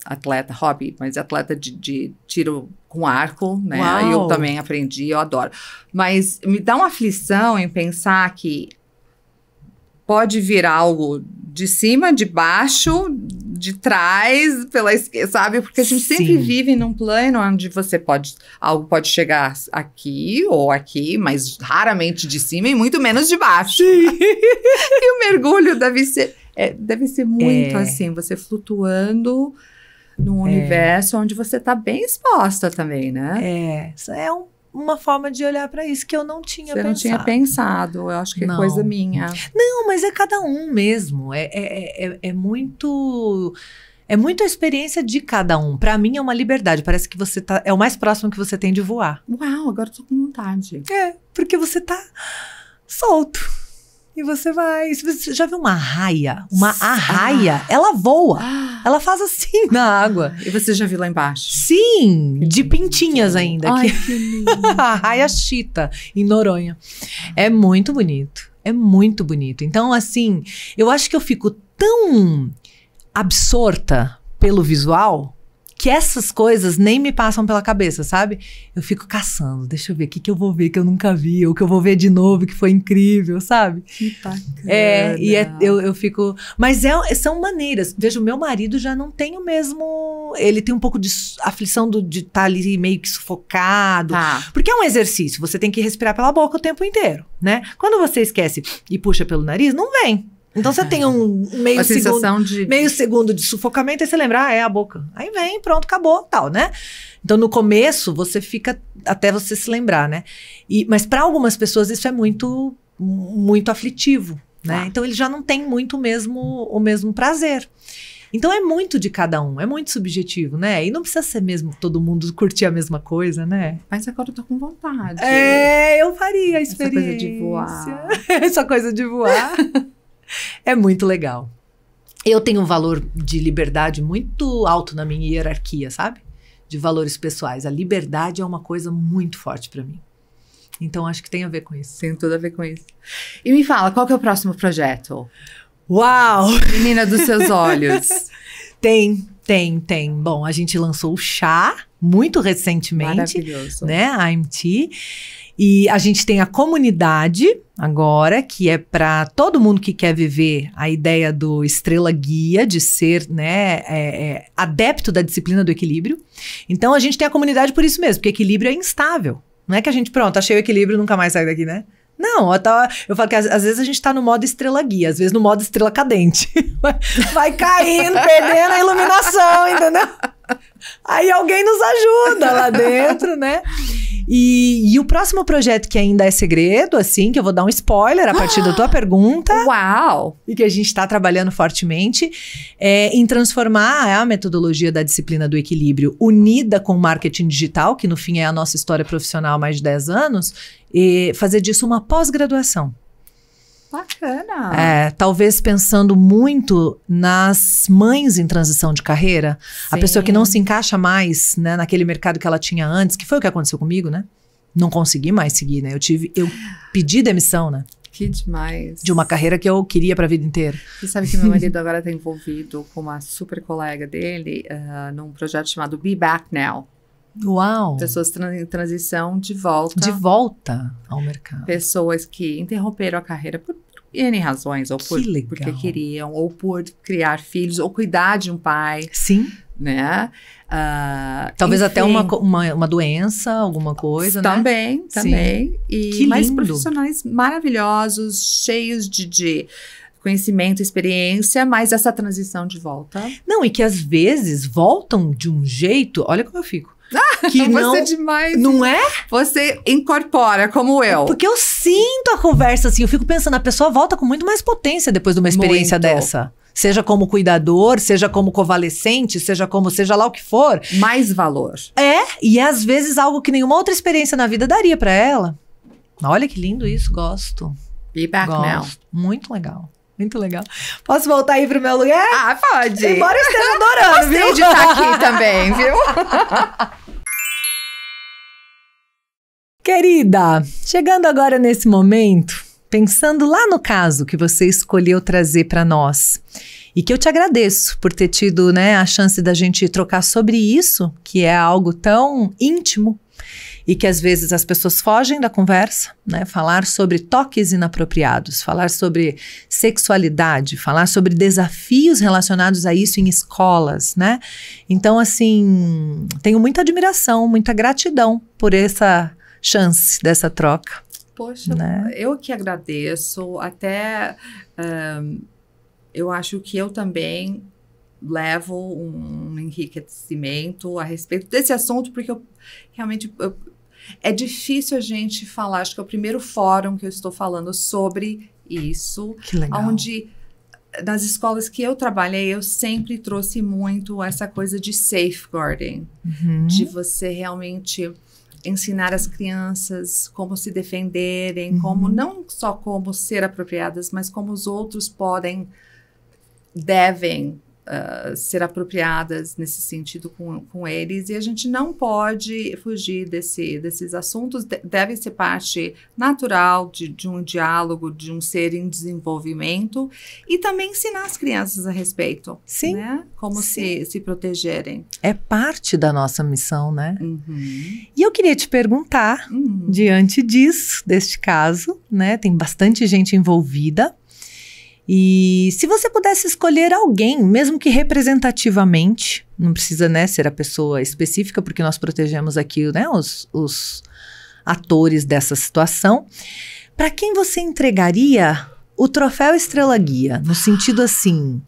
atleta, hobby, mas atleta de tiro com arco, né? Uau. Eu também aprendi, eu adoro. Mas me dá uma aflição em pensar que pode vir algo de cima, de baixo, de trás, pela esquerda, sabe? Porque a gente sempre vive num plano onde algo pode chegar aqui ou aqui, mas raramente de cima e muito menos de baixo. E o mergulho deve ser muito assim, você flutuando num universo onde você tá bem exposta também, né? Isso é uma forma de olhar pra isso que eu não tinha pensado. Você não tinha pensado, eu acho que é coisa minha. Não, mas é cada um mesmo. É muito a experiência de cada um. Pra mim é uma liberdade. Parece que você é o mais próximo que você tem de voar. Uau, agora eu tô com vontade. Porque você tá solto. E você vai... Você já viu uma arraia? Uma arraia, ela voa. Ela faz assim na água. E você já viu lá embaixo? Sim, de pintinhas ainda. Ai, que lindo. A arraia Chita, em Noronha. É muito bonito. É muito bonito. Então, assim, eu acho que eu fico tão absorta pelo visual que essas coisas nem me passam pela cabeça, sabe? Eu fico caçando, deixa eu ver o que eu vou ver que eu nunca vi, ou que eu vou ver de novo, que foi incrível, sabe? Que bacana. Eu fico... Mas são maneiras. Veja, o meu marido já não tem o mesmo... Ele tem um pouco de aflição de estar ali meio que sufocado. Porque é um exercício, você tem que respirar pela boca o tempo inteiro, né? Quando você esquece e puxa pelo nariz, não vem. Então você tem um meio segundo de sufocamento, aí você lembra, é a boca. Aí vem, pronto, acabou, tal, né? Então no começo você fica até você se lembrar, né? Mas para algumas pessoas isso é muito, muito aflitivo, né? Então ele já não tem muito o mesmo prazer. Então é muito de cada um, é muito subjetivo, né? E não precisa ser mesmo todo mundo curtir a mesma coisa, né? Mas agora eu tô com vontade. Eu faria a experiência. Essa coisa de voar. Essa coisa de voar. É muito legal. Eu tenho um valor de liberdade muito alto na minha hierarquia, sabe? De valores pessoais. A liberdade é uma coisa muito forte pra mim. Então acho que tem a ver com isso. Tem tudo a ver com isso. E me fala, qual que é o próximo projeto? Uau! Menina dos seus olhos. Tem. Bom, a gente lançou o chá muito recentemente. Maravilhoso. Né? A AMT. E a gente tem a comunidade agora, que é para todo mundo que quer viver a ideia do Estrela Guia, de ser, né, adepto da disciplina do equilíbrio. Então a gente tem a comunidade por isso mesmo, porque equilíbrio é instável. Não é que a gente, pronto, achei o equilíbrio e nunca mais sai daqui, né? Não, eu falo que às vezes a gente tá no modo estrela guia, às vezes no modo estrela cadente. Vai caindo, perdendo a iluminação, entendeu? Aí alguém nos ajuda lá dentro, né? E o próximo projeto que ainda é segredo, assim, que eu vou dar um spoiler a partir da tua pergunta. Uau! E que a gente está trabalhando fortemente, em transformar a metodologia da disciplina do equilíbrio unida com o marketing digital, que no fim é a nossa história profissional há mais de 10 anos, e fazer disso uma pós-graduação. Bacana. Talvez pensando muito nas mães em transição de carreira. Sim. A pessoa que não se encaixa mais, né, naquele mercado que ela tinha antes, que foi o que aconteceu comigo, né? Não consegui mais seguir, né? Eu pedi demissão, né? Que demais. De uma carreira que eu queria para a vida inteira. Você sabe que meu marido agora está envolvido com uma super colega dele num projeto chamado Be Back Now. Uau! Pessoas em transição de volta. De volta ao mercado. Pessoas que interromperam a carreira por N razões, ou porque queriam, ou por criar filhos, ou cuidar de um pai. Sim. Né? Talvez enfim, até uma doença, alguma coisa, também, né? Também. Que mais lindo. Profissionais maravilhosos, cheios de conhecimento, experiência, mas essa transição de volta. Não, e que às vezes voltam de um jeito, olha como eu fico. Que você é demais. Não é? Você incorpora, como eu. Porque eu sinto a conversa assim, eu fico pensando, a pessoa volta com muito mais potência depois de uma experiência dessa. Seja como cuidador, seja como convalescente, seja lá o que for. Mais valor. E às vezes algo que nenhuma outra experiência na vida daria pra ela. Olha que lindo isso, gosto. Be back now. Muito legal. Muito legal. Posso voltar aí pro meu lugar? Pode. Embora eu esteja adorando, viu? Gostei de estar aqui também, viu? Querida, chegando agora nesse momento, pensando lá no caso que você escolheu trazer para nós, e que eu te agradeço por ter tido, né, a chance da gente trocar sobre isso, que é algo tão íntimo, e que às vezes as pessoas fogem da conversa, né? Falar sobre toques inapropriados, falar sobre sexualidade, falar sobre desafios relacionados a isso em escolas, né? Então, assim, tenho muita admiração, muita gratidão por essa chance dessa troca. Poxa, né? Eu que agradeço, até eu acho que eu também levo um enriquecimento a respeito desse assunto, porque realmente é difícil a gente falar, acho que é o primeiro fórum que eu estou falando sobre isso. Que legal. Onde, nas escolas que eu trabalhei, eu sempre trouxe muito essa coisa de safeguarding, de você realmente ensinar as crianças como se defenderem, como não só como ser apropriadas, mas como os outros devem ser apropriadas nesse sentido com eles, e a gente não pode fugir desses assuntos, deve ser parte natural de um diálogo, de um ser em desenvolvimento, e também ensinar as crianças a respeito. Sim. Né? Como se protegerem. É parte da nossa missão, né? E eu queria te perguntar, diante disso, deste caso, né? Tem bastante gente envolvida. E se você pudesse escolher alguém, mesmo que representativamente, não precisa, né, ser a pessoa específica, porque nós protegemos aqui, né, os atores dessa situação, para quem você entregaria o troféu Estrela Guia? No sentido assim,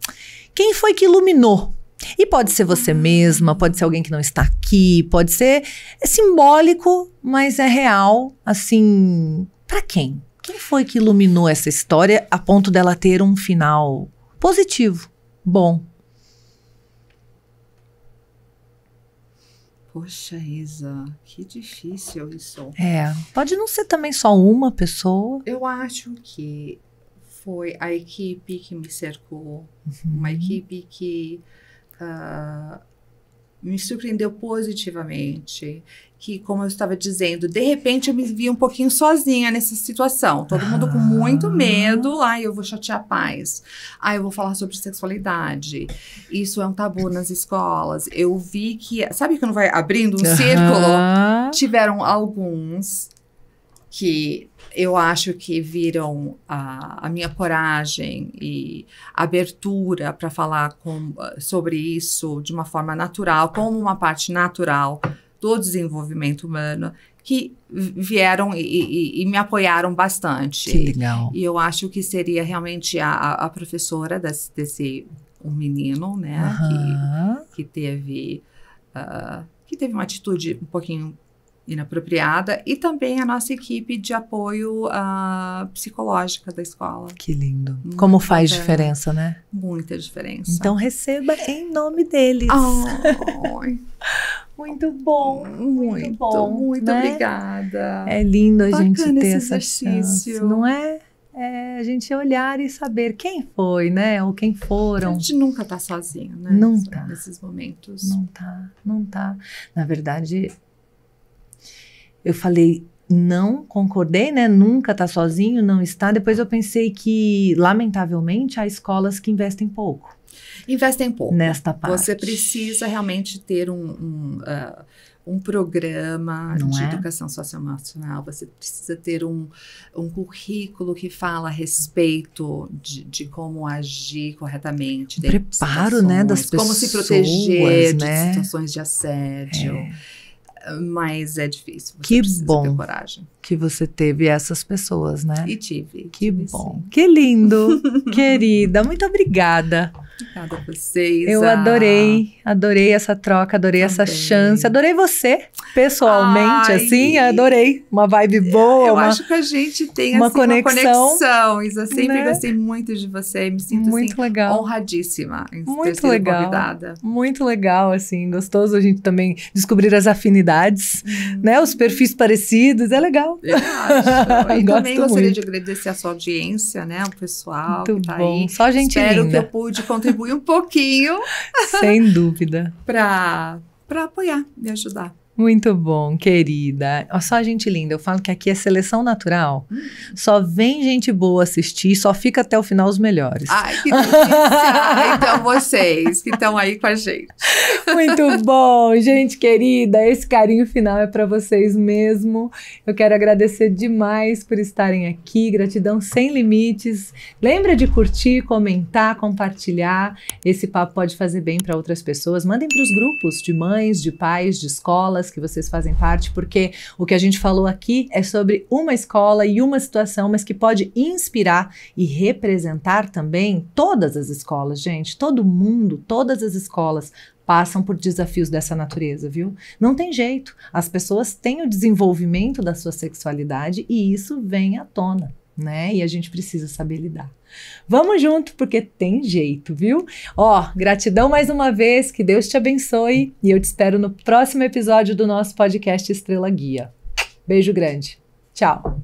quem foi que iluminou E pode ser você mesma, pode ser alguém que não está aqui, pode ser simbólico, mas é real, assim, pra quem? Quem foi que iluminou essa história a ponto dela ter um final positivo, bom? Poxa, Isa, que difícil isso. Pode não ser também só uma pessoa. Eu acho que foi a equipe que me cercou, uma equipe que me surpreendeu positivamente, que, como eu estava dizendo, de repente eu me vi um pouquinho sozinha nessa situação, todo mundo com muito medo, eu vou chatear pais, eu vou falar sobre sexualidade, isso é um tabu nas escolas. Eu vi que, sabe quando vai abrindo um círculo? Tiveram alguns que eu acho que viram a minha coragem e abertura para falar sobre isso de uma forma natural, como uma parte natural do desenvolvimento humano, que vieram e me apoiaram bastante. Que legal. E eu acho que seria realmente a professora desse um menino, né, que teve uma atitude um pouquinho inapropriada, e também a nossa equipe de apoio psicológica da escola. Que lindo. Como faz diferença, né? Muita diferença. Então receba em nome deles. Muito bom. Muito bom. Muito né? Obrigada. É lindo a gente ter esse essa chance, não é? A gente olhar e saber quem foi, né? Ou quem foram. A gente nunca tá sozinho, né? Não tá. Nesses momentos. Não tá. Na verdade, eu falei, não concordei, né? Nunca tá sozinho, não está. Depois eu pensei que, lamentavelmente, há escolas que investem pouco. Investem pouco. Nesta parte. Você precisa realmente ter um programa de educação socioemocional. Você precisa ter um currículo que fala a respeito de como agir corretamente. Preparo, né, das pessoas, como se proteger né? de situações de assédio. Mas é difícil. Você que precisa bom ter coragem. Que você teve essas pessoas, né? E tive. Que bom. Sim. Que lindo, querida. Muito obrigada. Obrigada a vocês. Eu adorei essa troca, adorei essa chance, adorei você, pessoalmente, assim, adorei. Uma vibe boa. Eu acho que a gente tem uma assim, conexão. Isa, sempre gostei muito de você, me sinto muito legal. Honradíssima em muito ter legal. sido convidada. Muito legal, assim, gostoso a gente também descobrir as afinidades, né, os perfis parecidos, é legal. Eu acho. E também gostaria de agradecer a sua audiência, né, o pessoal muito que tá bom. aí. Só gente Espero linda. que eu pude contribuir um pouquinho. Sem dúvida. Para apoiar, me ajudar. Muito bom, querida. Só gente linda. Eu falo que aqui é seleção natural. Só vem gente boa assistir, só fica até o final os melhores. Ai, que delícia! Então vocês que estão aí com a gente. Muito bom, gente querida. Esse carinho final é para vocês mesmo. Eu quero agradecer demais por estarem aqui. Gratidão sem limites. Lembra de curtir, comentar, compartilhar. Esse papo pode fazer bem para outras pessoas. Mandem para os grupos de mães, de pais, de escolas que vocês fazem parte, porque o que a gente falou aqui é sobre uma escola e uma situação, mas que pode inspirar e representar também todas as escolas, gente. Todo mundo, todas as escolas passam por desafios dessa natureza, viu? Não tem jeito. As pessoas têm o desenvolvimento da sua sexualidade e isso vem à tona, né? E a gente precisa saber lidar. Vamos junto, porque tem jeito, viu? Gratidão mais uma vez, que Deus te abençoe e eu te espero no próximo episódio do nosso podcast Estrela Guia. Beijo grande. Tchau.